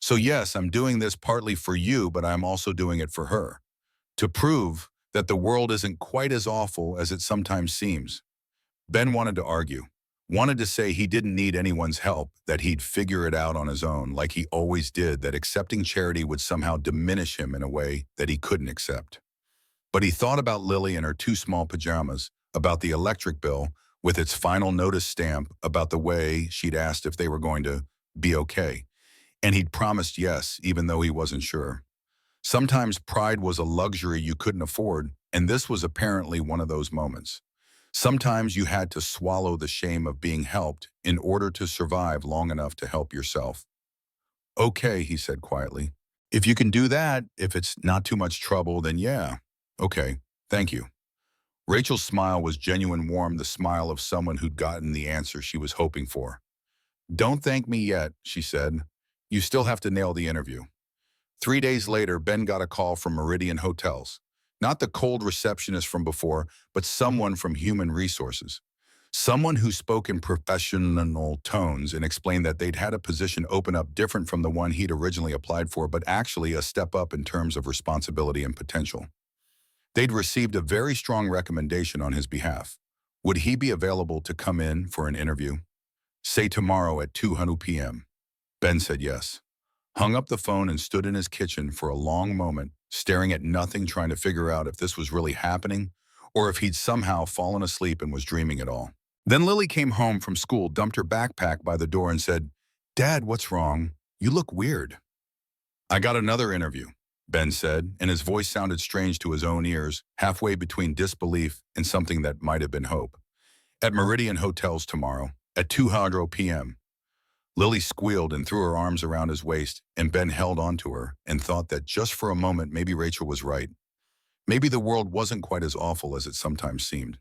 So yes, I'm doing this partly for you, but I'm also doing it for her. To prove that the world isn't quite as awful as it sometimes seems. Ben wanted to argue, wanted to say he didn't need anyone's help, that he'd figure it out on his own like he always did, that accepting charity would somehow diminish him in a way that he couldn't accept. But he thought about Lily and her 2 small pajamas, about the electric bill with its final notice stamp, about the way she'd asked if they were going to be okay. And he'd promised yes, even though he wasn't sure. Sometimes pride was a luxury you couldn't afford, and this was apparently one of those moments. Sometimes you had to swallow the shame of being helped in order to survive long enough to help yourself. Okay, he said quietly. If you can do that, if it's not too much trouble, then yeah. Okay, thank you. Rachel's smile was genuine warm, the smile of someone who'd gotten the answer she was hoping for. Don't thank me yet, she said. You still have to nail the interview. 3 days later, Ben got a call from Meridian Hotels. Not the cold receptionist from before, but someone from Human Resources. Someone who spoke in professional tones and explained that they'd had a position open up different from the one he'd originally applied for, but actually a step up in terms of responsibility and potential. They'd received a very strong recommendation on his behalf. Would he be available to come in for an interview? Say tomorrow at 2:00 p.m. Ben said yes. Hung up the phone and stood in his kitchen for a long moment, staring at nothing, trying to figure out if this was really happening or if he'd somehow fallen asleep and was dreaming it all. Then Lily came home from school, dumped her backpack by the door and said, "Dad, what's wrong? You look weird." "I got another interview," Ben said, and his voice sounded strange to his own ears, halfway between disbelief and something that might have been hope. "At Meridian Hotels tomorrow, at 2:00 p.m. Lily squealed and threw her arms around his waist, and Ben held onto her and thought that just for a moment maybe Rachel was right. Maybe the world wasn't quite as awful as it sometimes seemed.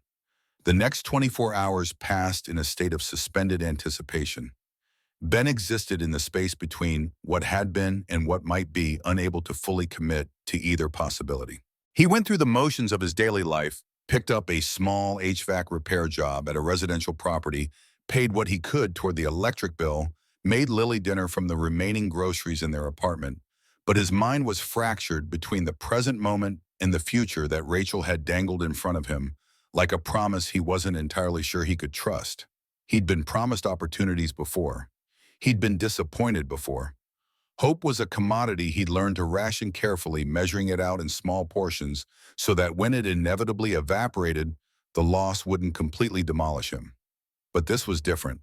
The next 24 hours passed in a state of suspended anticipation. Ben existed in the space between what had been and what might be, unable to fully commit to either possibility. He went through the motions of his daily life, picked up a small HVAC repair job at a residential property, paid what he could toward the electric bill, made Lily dinner from the remaining groceries in their apartment, but his mind was fractured between the present moment and the future that Rachel had dangled in front of him, like a promise he wasn't entirely sure he could trust. He'd been promised opportunities before. He'd been disappointed before. Hope was a commodity he'd learned to ration carefully, measuring it out in small portions so that when it inevitably evaporated, the loss wouldn't completely demolish him. But this was different.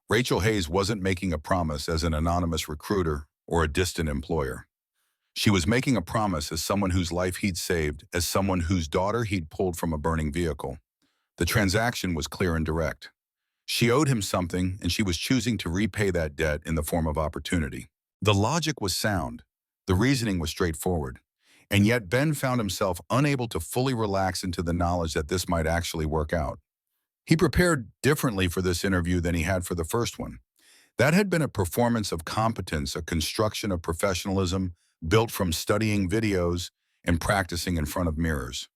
Rachel Hayes wasn't making a promise as an anonymous recruiter or a distant employer. She was making a promise as someone whose life he'd saved, as someone whose daughter he'd pulled from a burning vehicle. The transaction was clear and direct. She owed him something, and she was choosing to repay that debt in the form of opportunity. The logic was sound. The reasoning was straightforward. And yet Ben found himself unable to fully relax into the knowledge that this might actually work out. He prepared differently for this interview than he had for the first one. That had been a performance of competence, a construction of professionalism built from studying videos and practicing in front of mirrors.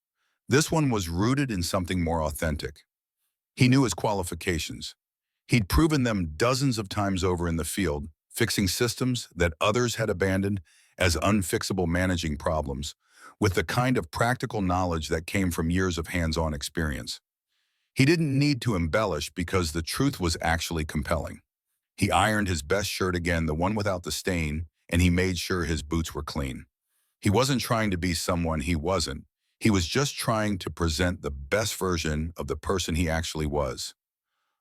This one was rooted in something more authentic. He knew his qualifications. He'd proven them dozens of times over in the field, fixing systems that others had abandoned as unfixable, managing problems, with the kind of practical knowledge that came from years of hands-on experience. He didn't need to embellish because the truth was actually compelling. He ironed his best shirt again, the one without the stain, and he made sure his boots were clean. He wasn't trying to be someone he wasn't. He was just trying to present the best version of the person he actually was.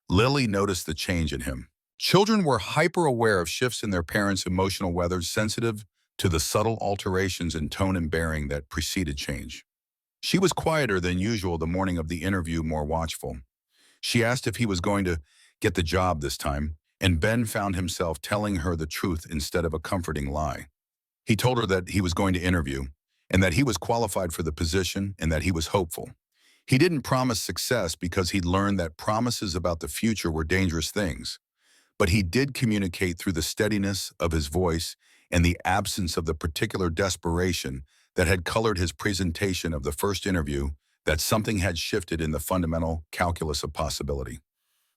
Lily noticed the change in him. Children were hyper-aware of shifts in their parents' emotional weather, sensitive to the subtle alterations in tone and bearing that preceded change. She was quieter than usual the morning of the interview, more watchful. She asked if he was going to get the job this time, and Ben found himself telling her the truth instead of a comforting lie. He told her that he was going to interview, and that he was qualified for the position, and that he was hopeful. He didn't promise success because he'd learned that promises about the future were dangerous things. But he did communicate through the steadiness of his voice and the absence of the particular desperation that had colored his presentation of the first interview, that something had shifted in the fundamental calculus of possibility.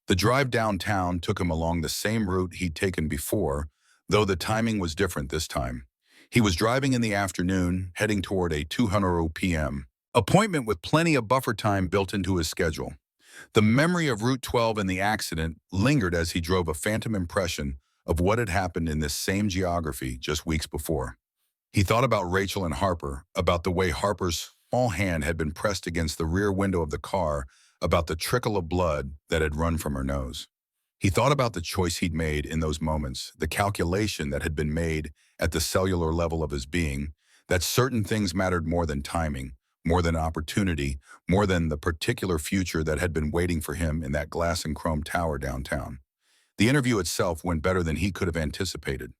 The drive downtown took him along the same route he'd taken before, though the timing was different this time. He was driving in the afternoon, heading toward a 2:00 p.m. appointment with plenty of buffer time built into his schedule. The memory of Route 12 and the accident lingered as he drove, a phantom impression of what had happened in this same geography just weeks before. He thought about Rachel and Harper, about the way Harper's small hand had been pressed against the rear window of the car, about the trickle of blood that had run from her nose. He thought about the choice he'd made in those moments, the calculation that had been made at the cellular level of his being, that certain things mattered more than timing, more than opportunity, more than the particular future that had been waiting for him in that glass and chrome tower downtown. The interview itself went better than he could have anticipated.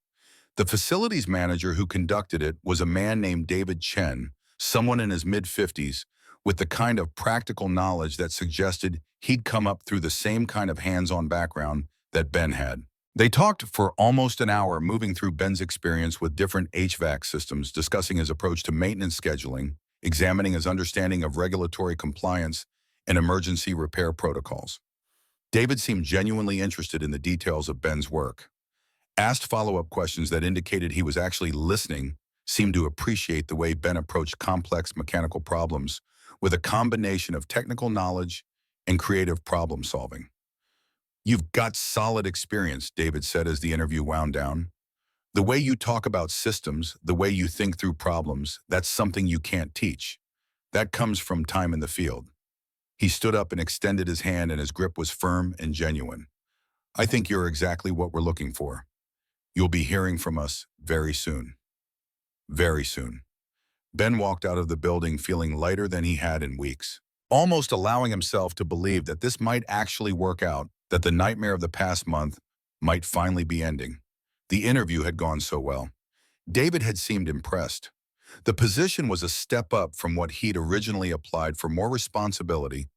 The facilities manager who conducted it was a man named David Chen, someone in his mid-50s, with the kind of practical knowledge that suggested he'd come up through the same kind of hands-on background that Ben had. They talked for almost an hour, moving through Ben's experience with different HVAC systems, discussing his approach to maintenance scheduling, examining his understanding of regulatory compliance, and emergency repair protocols. David seemed genuinely interested in the details of Ben's work. Asked follow-up questions that indicated he was actually listening, seemed to appreciate the way Ben approached complex mechanical problems with a combination of technical knowledge and creative problem solving. "You've got solid experience," David said as the interview wound down. "The way you talk about systems, the way you think through problems, that's something you can't teach. That comes from time in the field." He stood up and extended his hand, and his grip was firm and genuine. "I think you're exactly what we're looking for. You'll be hearing from us very soon." Very soon. Ben walked out of the building feeling lighter than he had in weeks, almost allowing himself to believe that this might actually work out, that the nightmare of the past month might finally be ending. The interview had gone so well. David had seemed impressed. The position was a step up from what he'd originally applied for: more responsibility,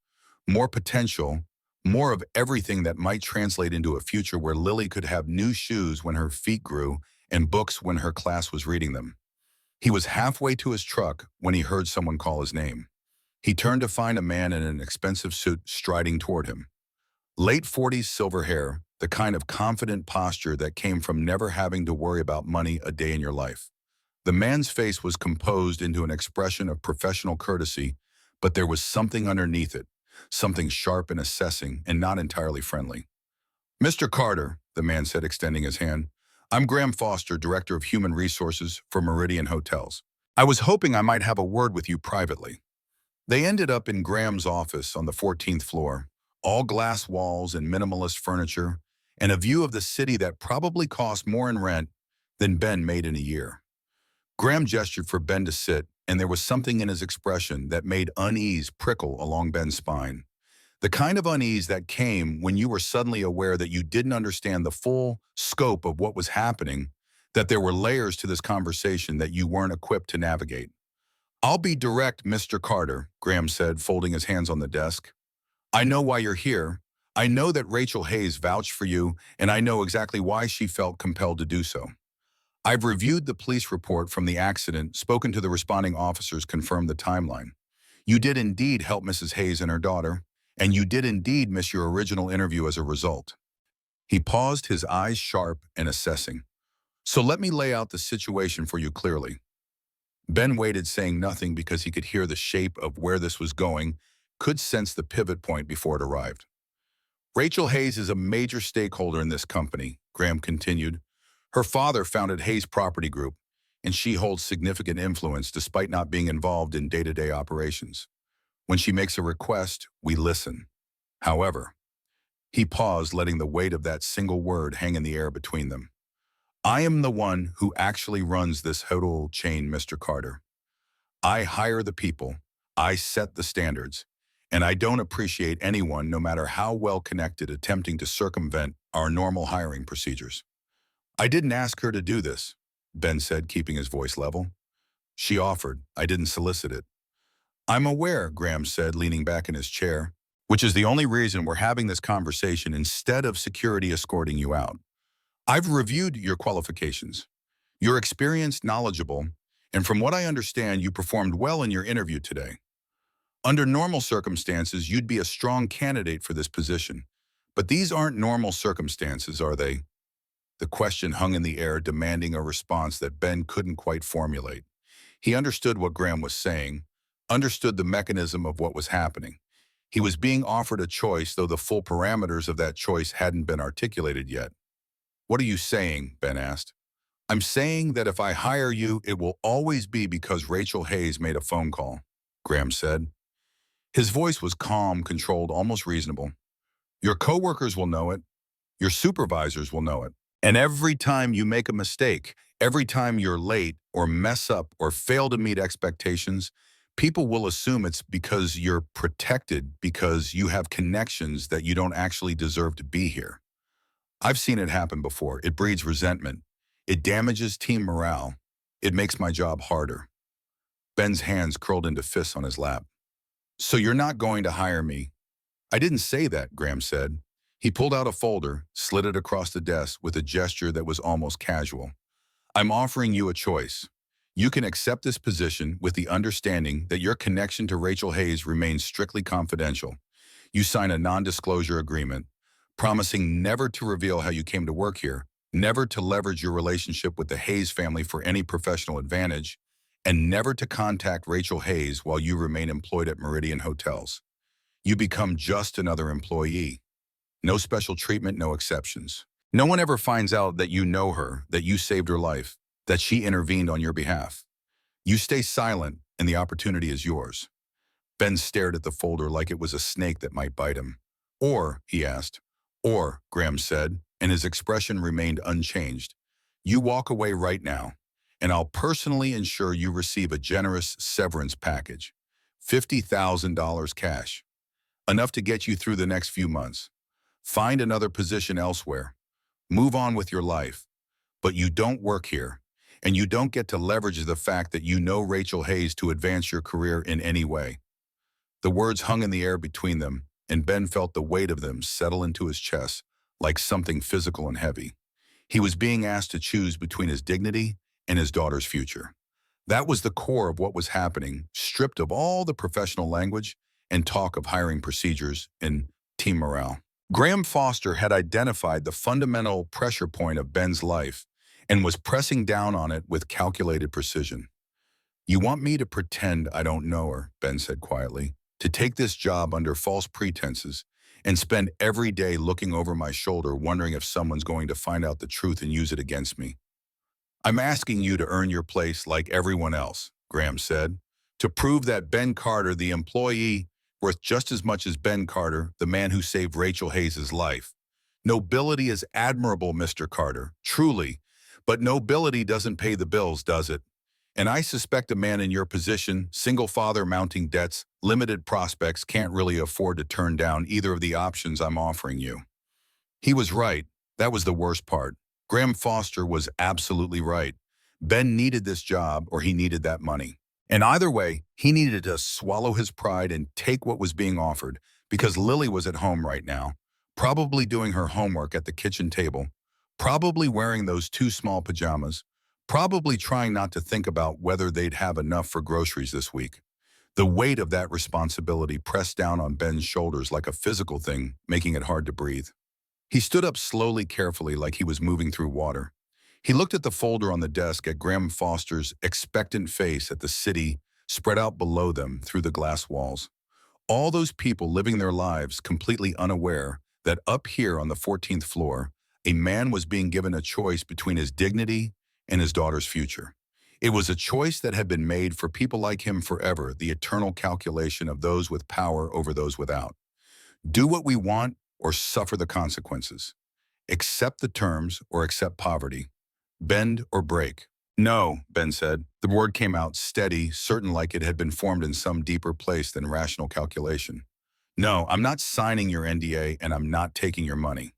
more potential, more of everything that might translate into a future where Lily could have new shoes when her feet grew and books when her class was reading them. He was halfway to his truck when he heard someone call his name. He turned to find a man in an expensive suit striding toward him. Late 40s, silver hair, the kind of confident posture that came from never having to worry about money a day in your life. The man's face was composed into an expression of professional courtesy, but there was something underneath it, something sharp and assessing and not entirely friendly. "Mr. Carter," the man said, extending his hand, "I'm Graham Foster, Director of Human Resources for Meridian Hotels. I was hoping I might have a word with you privately." They ended up in Graham's office on the 14th floor, all glass walls and minimalist furniture, and a view of the city that probably cost more in rent than Ben made in a year. Graham gestured for Ben to sit, and there was something in his expression that made unease prickle along Ben's spine. The kind of unease that came when you were suddenly aware that you didn't understand the full scope of what was happening, that there were layers to this conversation that you weren't equipped to navigate. "I'll be direct, Mr. Carter," Graham said, folding his hands on the desk. "I know why you're here. I know that Rachel Hayes vouched for you, and I know exactly why she felt compelled to do so. I've reviewed the police report from the accident, spoken to the responding officers, confirmed the timeline. You did indeed help Mrs. Hayes and her daughter, and you did indeed miss your original interview as a result." He paused, his eyes sharp and assessing. "So let me lay out the situation for you clearly." Ben waited, saying nothing, because he could hear the shape of where this was going, could sense the pivot point before it arrived. "Rachel Hayes is a major stakeholder in this company," Graham continued. "Her father founded Hayes Property Group, and she holds significant influence despite not being involved in day-to-day operations. When she makes a request, we listen. However," he paused, letting the weight of that single word hang in the air between them, "I am the one who actually runs this hotel chain, Mr. Carter. I hire the people, I set the standards, and I don't appreciate anyone, no matter how well-connected, attempting to circumvent our normal hiring procedures." "I didn't ask her to do this," Ben said, keeping his voice level. "She offered. I didn't solicit it." "I'm aware," Graham said, leaning back in his chair, "which is the only reason we're having this conversation instead of security escorting you out. I've reviewed your qualifications. You're experienced, knowledgeable, and from what I understand, you performed well in your interview today. Under normal circumstances, you'd be a strong candidate for this position. But these aren't normal circumstances, are they?" The question hung in the air, demanding a response that Ben couldn't quite formulate. He understood what Graham was saying, understood the mechanism of what was happening. He was being offered a choice, though the full parameters of that choice hadn't been articulated yet. "What are you saying?" Ben asked. "I'm saying that if I hire you, it will always be because Rachel Hayes made a phone call," Graham said. His voice was calm, controlled, almost reasonable. "Your coworkers will know it. Your supervisors will know it. And every time you make a mistake, every time you're late or mess up or fail to meet expectations, people will assume it's because you're protected, because you have connections that you don't actually deserve to be here. I've seen it happen before. It breeds resentment. It damages team morale. It makes my job harder. Ben's hands curled into fists on his lap. So you're not going to hire me? I didn't say that, Graham said. He pulled out a folder, slid it across the desk with a gesture that was almost casual. I'm offering you a choice. You can accept this position with the understanding that your connection to Rachel Hayes remains strictly confidential. You sign a non-disclosure agreement, promising never to reveal how you came to work here, never to leverage your relationship with the Hayes family for any professional advantage, and never to contact Rachel Hayes while you remain employed at Meridian Hotels. You become just another employee. No special treatment, no exceptions. No one ever finds out that you know her, that you saved her life, that she intervened on your behalf. You stay silent, and the opportunity is yours. Ben stared at the folder like it was a snake that might bite him. Or, he asked. Or, Graham said, and his expression remained unchanged. You walk away right now, and I'll personally ensure you receive a generous severance package. $50,000 cash. Enough to get you through the next few months. Find another position elsewhere. Move on with your life. But you don't work here, and you don't get to leverage the fact that you know Rachel Hayes to advance your career in any way. The words hung in the air between them, and Ben felt the weight of them settle into his chest like something physical and heavy. He was being asked to choose between his dignity and his daughter's future. That was the core of what was happening, stripped of all the professional language and talk of hiring procedures and team morale. Graham Foster had identified the fundamental pressure point of Ben's life and was pressing down on it with calculated precision. You want me to pretend I don't know her, Ben said quietly, to take this job under false pretenses and spend every day looking over my shoulder wondering if someone's going to find out the truth and use it against me. I'm asking you to earn your place like everyone else, Graham said, to prove that Ben Carter, the employee, worth just as much as Ben Carter, the man who saved Rachel Hayes' life. Nobility is admirable, Mr. Carter, truly, but nobility doesn't pay the bills, does it? And I suspect a man in your position, single father mounting debts, limited prospects, can't really afford to turn down either of the options I'm offering you. He was right. That was the worst part. Graham Foster was absolutely right. Ben needed this job or he needed that money. And either way, he needed to swallow his pride and take what was being offered because Lily was at home right now, probably doing her homework at the kitchen table, probably wearing those two small pajamas, probably trying not to think about whether they'd have enough for groceries this week. The weight of that responsibility pressed down on Ben's shoulders like a physical thing, making it hard to breathe. He stood up slowly, carefully, like he was moving through water. He looked at the folder on the desk, at Graham Foster's expectant face, at the city spread out below them through the glass walls. All those people living their lives completely unaware that up here on the 14th floor, a man was being given a choice between his dignity and his daughter's future. It was a choice that had been made for people like him forever, the eternal calculation of those with power over those without. Do what we want or suffer the consequences. Accept the terms or accept poverty. Bend or break. No, Ben said. The word came out steady, certain like it had been formed in some deeper place than rational calculation. No, I'm not signing your NDA and I'm not taking your money.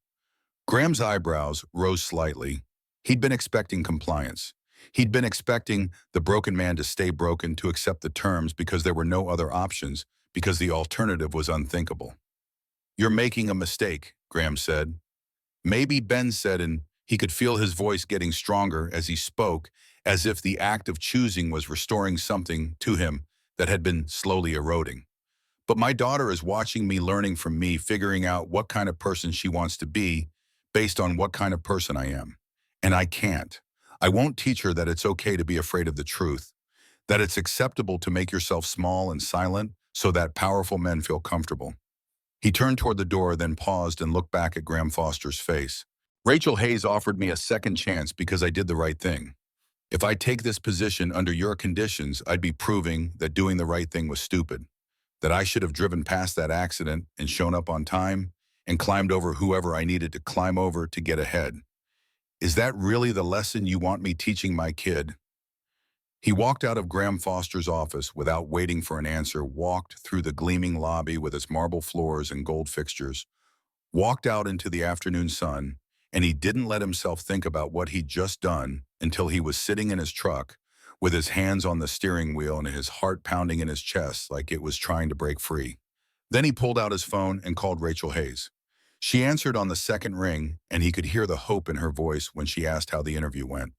Graham's eyebrows rose slightly. He'd been expecting compliance. He'd been expecting the broken man to stay broken, to accept the terms because there were no other options, because the alternative was unthinkable. You're making a mistake, Graham said. Maybe, Ben said, and he could feel his voice getting stronger as he spoke, as if the act of choosing was restoring something to him that had been slowly eroding. But my daughter is watching me, learning from me, figuring out what kind of person she wants to be based on what kind of person I am. And I can't. I won't teach her that it's okay to be afraid of the truth, that it's acceptable to make yourself small and silent so that powerful men feel comfortable. He turned toward the door, then paused and looked back at Graham Foster's face. Rachel Hayes offered me a second chance because I did the right thing. If I take this position under your conditions, I'd be proving that doing the right thing was stupid, that I should have driven past that accident and shown up on time and climbed over whoever I needed to climb over to get ahead. Is that really the lesson you want me teaching my kid? He walked out of Graham Foster's office without waiting for an answer, walked through the gleaming lobby with its marble floors and gold fixtures, walked out into the afternoon sun, and he didn't let himself think about what he'd just done until he was sitting in his truck with his hands on the steering wheel and his heart pounding in his chest like it was trying to break free. Then he pulled out his phone and called Rachel Hayes. She answered on the second ring, and he could hear the hope in her voice when she asked how the interview went.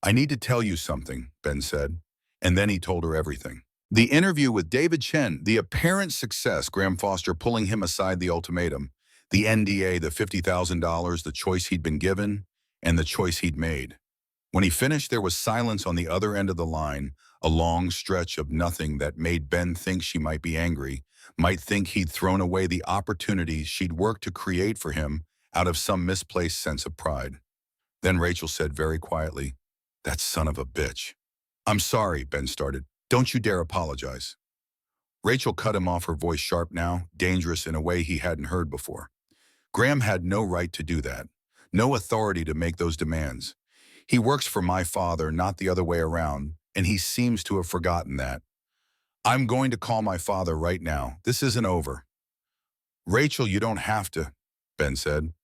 "I need to tell you something," Ben said, and then he told her everything. The interview with David Chen, the apparent success, Graham Foster pulling him aside the ultimatum, the NDA, the $50,000, the choice he'd been given, and the choice he'd made. When he finished, there was silence on the other end of the line, a long stretch of nothing that made Ben think she might be angry, might think he'd thrown away the opportunities she'd worked to create for him out of some misplaced sense of pride. Then Rachel said very quietly, "That son of a bitch." "I'm sorry," Ben started. "Don't you dare apologize." Rachel cut him off, her voice sharp now, dangerous in a way he hadn't heard before. "Graham had no right to do that, no authority to make those demands. He works for my father, not the other way around, and he seems to have forgotten that. I'm going to call my father right now. This isn't over." "Rachel, you don't have to," Ben said.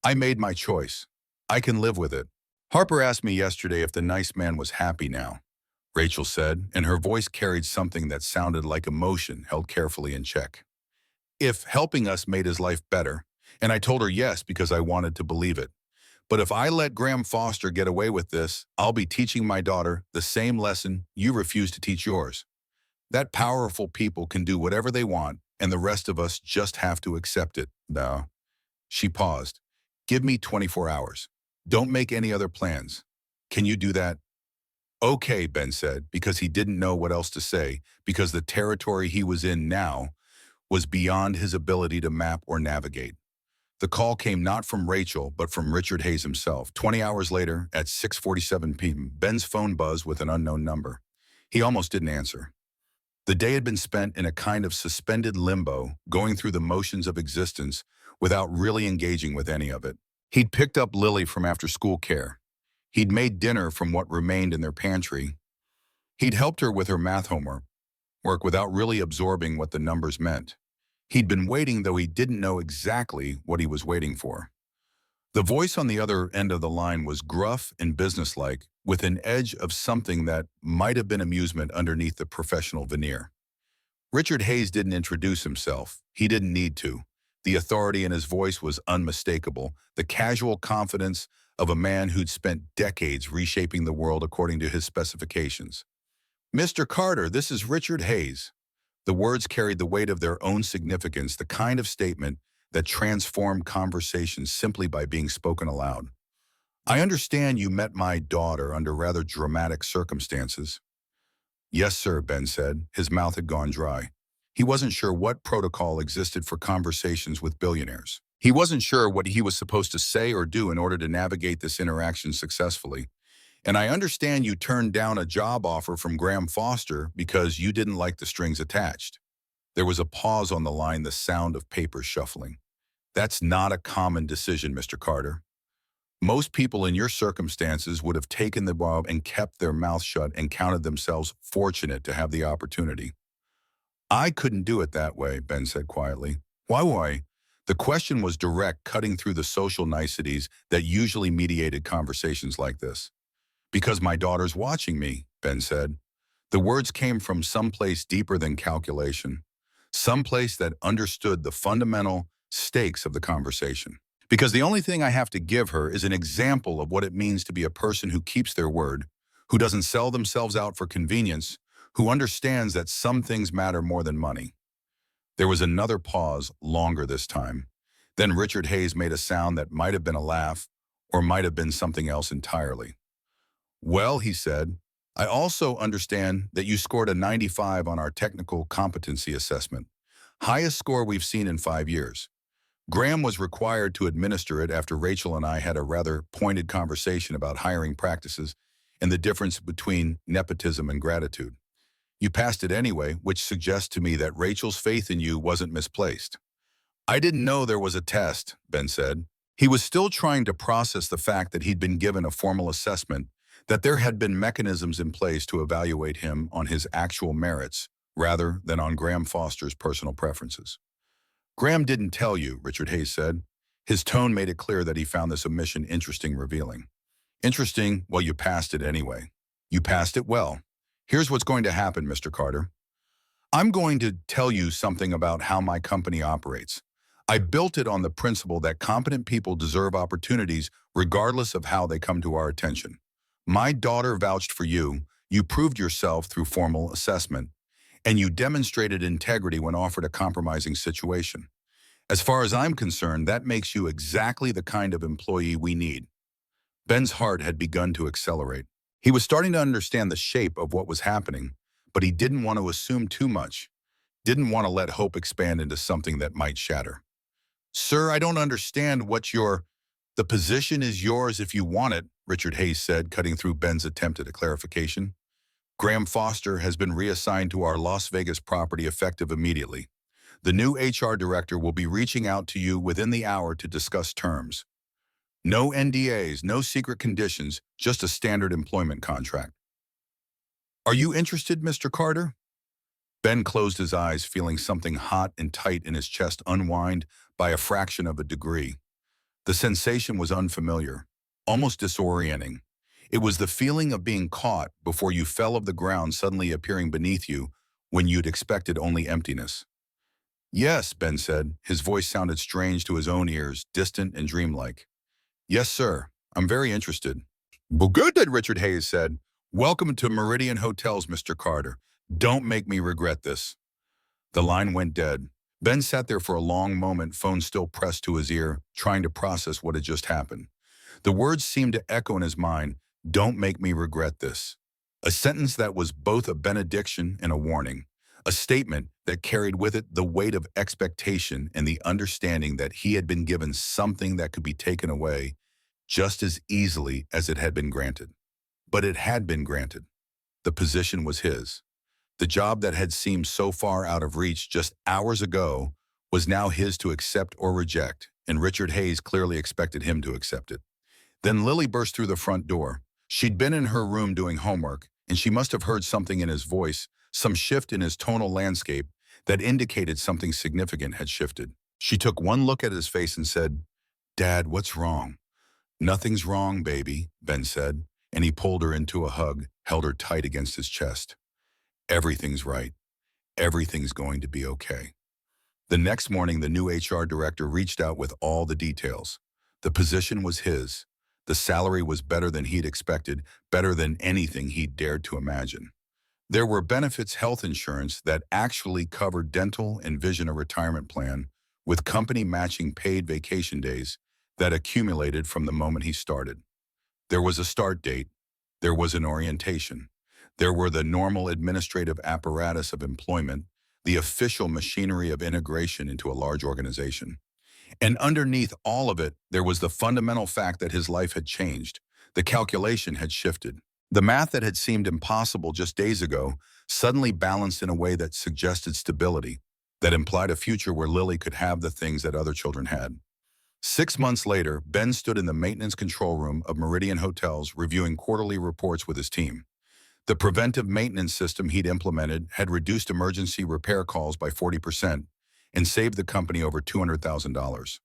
"I made my choice. I can live with it. Harper asked me yesterday if the nice man was happy now," Rachel said, and her voice carried something that sounded like emotion held carefully in check. "If helping us made his life better, and I told her yes because I wanted to believe it. But if I let Graham Foster get away with this, I'll be teaching my daughter the same lesson you refuse to teach yours. That powerful people can do whatever they want, and the rest of us just have to accept it." "No." She paused. "Give me 24 hours. Don't make any other plans. Can you do that?" "Okay," Ben said, because he didn't know what else to say, because the territory he was in now was beyond his ability to map or navigate. The call came not from Rachel, but from Richard Hayes himself. 20 hours later, at 6:47 p.m., Ben's phone buzzed with an unknown number. He almost didn't answer. The day had been spent in a kind of suspended limbo, going through the motions of existence without really engaging with any of it. He'd picked up Lily from after-school care. He'd made dinner from what remained in their pantry. He'd helped her with her math homework without really absorbing what the numbers meant. He'd been waiting, though he didn't know exactly what he was waiting for. The voice on the other end of the line was gruff and businesslike, with an edge of something that might have been amusement underneath the professional veneer. Richard Hayes didn't introduce himself. He didn't need to. The authority in his voice was unmistakable, the casual confidence of a man who'd spent decades reshaping the world according to his specifications. "Mr. Carter, this is Richard Hayes." The words carried the weight of their own significance, the kind of statement that transformed conversations simply by being spoken aloud. "I understand you met my daughter under rather dramatic circumstances." "Yes, sir," Ben said. His mouth had gone dry. He wasn't sure what protocol existed for conversations with billionaires. He wasn't sure what he was supposed to say or do in order to navigate this interaction successfully. "And I understand you turned down a job offer from Graham Foster because you didn't like the strings attached." There was a pause on the line, the sound of paper shuffling. "That's not a common decision, Mr. Carter. Most people in your circumstances would have taken the job and kept their mouth shut and counted themselves fortunate to have the opportunity." "I couldn't do it that way," Ben said quietly. Why? The question was direct, cutting through the social niceties that usually mediated conversations like this. "Because my daughter's watching me," Ben said. The words came from someplace deeper than calculation, someplace that understood the fundamental stakes of the conversation. "Because the only thing I have to give her is an example of what it means to be a person who keeps their word, who doesn't sell themselves out for convenience, who understands that some things matter more than money." There was another pause, longer this time. Then Richard Hayes made a sound that might have been a laugh, or might have been something else entirely. "Well," he said, "I also understand that you scored a 95 on our technical competency assessment, highest score we've seen in 5 years. Graham was required to administer it after Rachel and I had a rather pointed conversation about hiring practices and the difference between nepotism and gratitude. You passed it anyway, which suggests to me that Rachel's faith in you wasn't misplaced." "I didn't know there was a test," Ben said. He was still trying to process the fact that he'd been given a formal assessment, that there had been mechanisms in place to evaluate him on his actual merits rather than on Graham Foster's personal preferences. Graham didn't tell you, Richard Hayes said. His tone made it clear that he found this omission interesting, revealing. Interesting, well, you passed it anyway. You passed it well. Here's what's going to happen, Mr. Carter. I'm going to tell you something about how my company operates. I built it on the principle that competent people deserve opportunities regardless of how they come to our attention. My daughter vouched for you, you proved yourself through formal assessment, and you demonstrated integrity when offered a compromising situation. As far as I'm concerned, that makes you exactly the kind of employee we need. Ben's heart had begun to accelerate. He was starting to understand the shape of what was happening, but he didn't want to assume too much, didn't want to let hope expand into something that might shatter. Sir, I don't understand what The position is yours if you want it, Richard Hayes said, cutting through Ben's attempt at a clarification. Graham Foster has been reassigned to our Las Vegas property effective immediately. The new HR director will be reaching out to you within the hour to discuss terms. No NDAs, no secret conditions, just a standard employment contract. Are you interested, Mr. Carter? Ben closed his eyes, feeling something hot and tight in his chest unwind by a fraction of a degree. The sensation was unfamiliar, almost disorienting. It was the feeling of being caught before you fell of the ground suddenly appearing beneath you when you'd expected only emptiness. Yes, Ben said. His voice sounded strange to his own ears, distant and dreamlike. Yes, sir. I'm very interested. Well, good, Richard Hayes said. Welcome to Meridian Hotels, Mr. Carter. Don't make me regret this. The line went dead. Ben sat there for a long moment, phone still pressed to his ear, trying to process what had just happened. The words seemed to echo in his mind, don't make me regret this. A sentence that was both a benediction and a warning. A statement that carried with it the weight of expectation and the understanding that he had been given something that could be taken away just as easily as it had been granted. But it had been granted. The position was his. The job that had seemed so far out of reach just hours ago was now his to accept or reject, and Richard Hayes clearly expected him to accept it. Then Lily burst through the front door. She'd been in her room doing homework, and she must have heard something in his voice, some shift in his tonal landscape that indicated something significant had shifted. She took one look at his face and said, Dad, what's wrong? Nothing's wrong, baby, Ben said, and he pulled her into a hug, held her tight against his chest. Everything's right. Everything's going to be okay. The next morning, the new HR director reached out with all the details. The position was his. The salary was better than he'd expected, better than anything he'd dared to imagine. There were benefits, health insurance that actually covered dental and vision, a retirement plan with company matching paid vacation days that accumulated from the moment he started. There was a start date. There was an orientation. There were the normal administrative apparatus of employment, the official machinery of integration into a large organization. And underneath all of it, there was the fundamental fact that his life had changed. The calculation had shifted. The math that had seemed impossible just days ago suddenly balanced in a way that suggested stability, that implied a future where Lily could have the things that other children had. 6 months later, Ben stood in the maintenance control room of Meridian Hotels reviewing quarterly reports with his team. The preventive maintenance system he'd implemented had reduced emergency repair calls by 40% and saved the company over $200,000.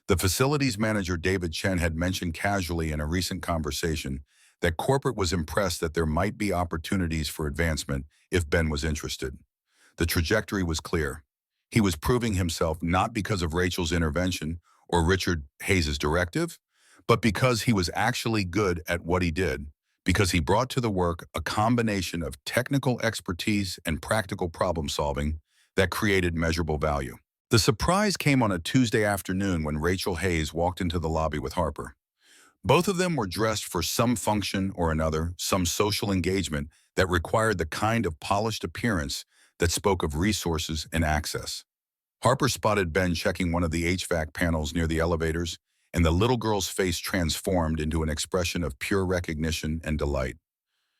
The facilities manager, David Chen, had mentioned casually in a recent conversation that corporate was impressed that there might be opportunities for advancement if Ben was interested. The trajectory was clear. He was proving himself not because of Rachel's intervention or Richard Hayes' directive, but because he was actually good at what he did, because he brought to the work a combination of technical expertise and practical problem solving that created measurable value. The surprise came on a Tuesday afternoon when Rachel Hayes walked into the lobby with Harper. Both of them were dressed for some function or another, some social engagement that required the kind of polished appearance that spoke of resources and access. Harper spotted Ben checking one of the HVAC panels near the elevators, and the little girl's face transformed into an expression of pure recognition and delight.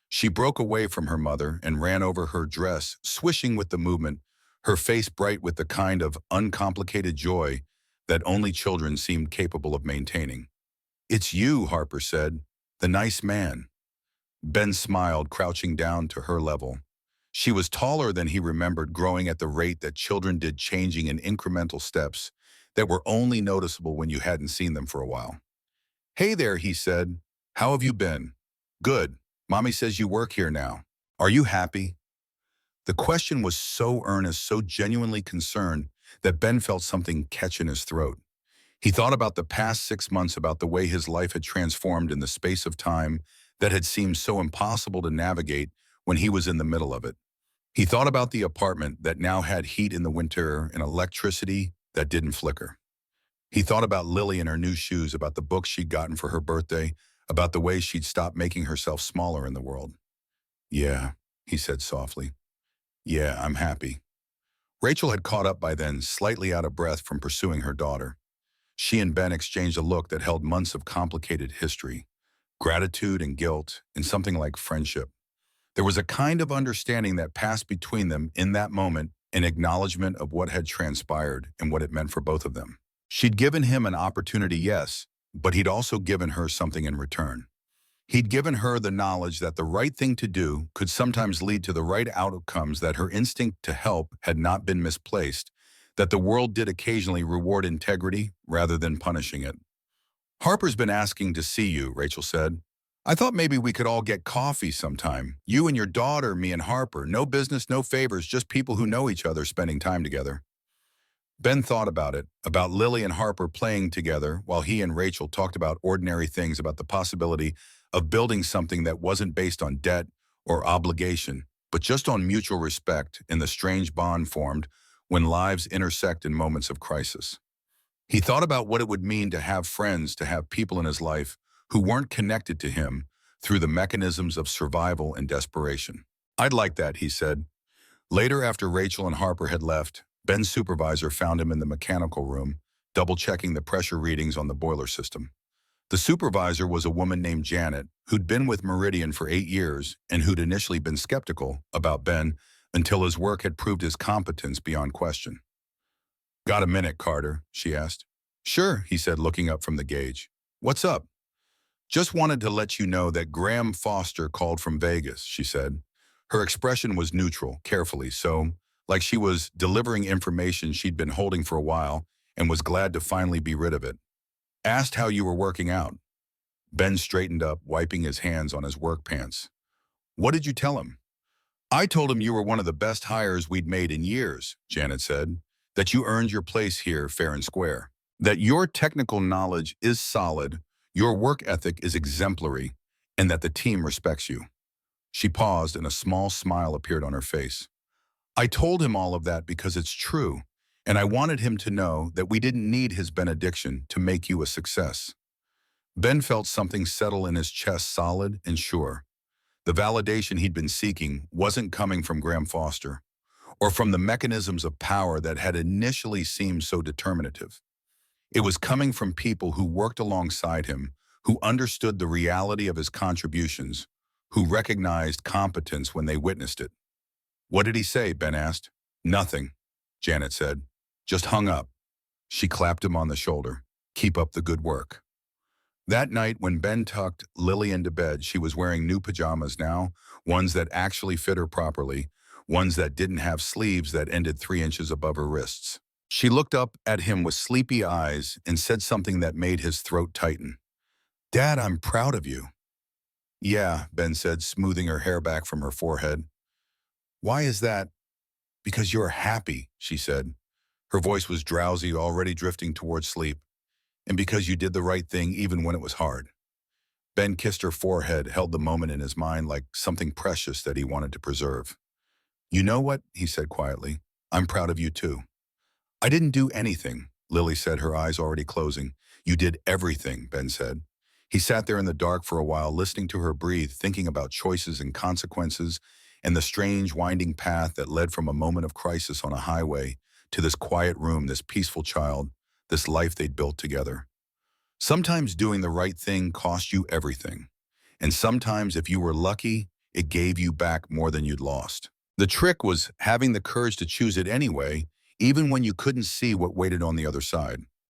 She broke away from her mother and ran over her dress, swishing with the movement, her face bright with the kind of uncomplicated joy that only children seemed capable of maintaining. "It's you," Harper said. "The nice man." Ben smiled, crouching down to her level. She was taller than he remembered, growing at the rate that children did, changing in incremental steps that were only noticeable when you hadn't seen them for a while. "Hey there," he said. "How have you been?" "Good. Mommy says you work here now. Are you happy?" The question was so earnest, so genuinely concerned, that Ben felt something catch in his throat. He thought about the past 6 months, about the way his life had transformed in the space of time that had seemed so impossible to navigate when he was in the middle of it. He thought about the apartment that now had heat in the winter and electricity that didn't flicker. He thought about Lily and her new shoes, about the books she'd gotten for her birthday, about the way she'd stopped making herself smaller in the world. "Yeah," he said softly. "Yeah, I'm happy." Rachel had caught up by then, slightly out of breath from pursuing her daughter. She and Ben exchanged a look that held months of complicated history, gratitude and guilt, and something like friendship. There was a kind of understanding that passed between them in that moment, an acknowledgement of what had transpired and what it meant for both of them. She'd given him an opportunity, yes, but he'd also given her something in return. He'd given her the knowledge that the right thing to do could sometimes lead to the right outcomes, that her instinct to help had not been misplaced, that the world did occasionally reward integrity rather than punishing it. "Harper's been asking to see you," Rachel said. "I thought maybe we could all get coffee sometime. You and your daughter, me and Harper. No business, no favors, just people who know each other spending time together." Ben thought about it, about Lily and Harper playing together while he and Rachel talked about ordinary things, about the possibility of building something that wasn't based on debt or obligation, but just on mutual respect, and the strange bond formed when lives intersect in moments of crisis. He thought about what it would mean to have friends, to have people in his life who weren't connected to him through the mechanisms of survival and desperation. "I'd like that," he said. Later, after Rachel and Harper had left, Ben's supervisor found him in the mechanical room, double-checking the pressure readings on the boiler system. The supervisor was a woman named Janet, who'd been with Meridian for 8 years and who'd initially been skeptical about Ben until his work had proved his competence beyond question. "Got a minute, Carter?" she asked. "Sure," he said, looking up from the gauge. "What's up?" "Just wanted to let you know that Graham Foster called from Vegas," she said. Her expression was neutral, carefully so, like she was delivering information she'd been holding for a while and was glad to finally be rid of it. "Asked how you were working out." Ben straightened up, wiping his hands on his work pants. "What did you tell him?" "I told him you were one of the best hires we'd made in years," Janet said. "That you earned your place here fair and square. That your technical knowledge is solid, your work ethic is exemplary, and that the team respects you." She paused and a small smile appeared on her face. "I told him all of that because it's true, and I wanted him to know that we didn't need his benediction to make you a success." Ben felt something settle in his chest, solid and sure. The validation he'd been seeking wasn't coming from Graham Foster, or from the mechanisms of power that had initially seemed so determinative. It was coming from people who worked alongside him, who understood the reality of his contributions, who recognized competence when they witnessed it. "What did he say?" Ben asked. "Nothing," Janet said. "Just hung up." She clapped him on the shoulder. "Keep up the good work." That night, when Ben tucked Lily into bed, she was wearing new pajamas now, ones that actually fit her properly, ones that didn't have sleeves that ended 3 inches above her wrists. She looked up at him with sleepy eyes and said something that made his throat tighten. "Dad, I'm proud of you." "Yeah," Ben said, smoothing her hair back from her forehead. "Why is that?" "Because you're happy," she said. Her voice was drowsy, already drifting towards sleep. "And because you did the right thing even when it was hard." Ben kissed her forehead, held the moment in his mind like something precious that he wanted to preserve. "You know what?" he said quietly. "I'm proud of you too." "I didn't do anything," Lily said, her eyes already closing. "You did everything," Ben said. He sat there in the dark for a while, listening to her breathe, thinking about choices and consequences, and the strange winding path that led from a moment of crisis on a highway to this quiet room, this peaceful child, this life they'd built together. Sometimes doing the right thing cost you everything. And sometimes, if you were lucky, it gave you back more than you'd lost. The trick was having the courage to choose it anyway, even when you couldn't see what waited on the other side.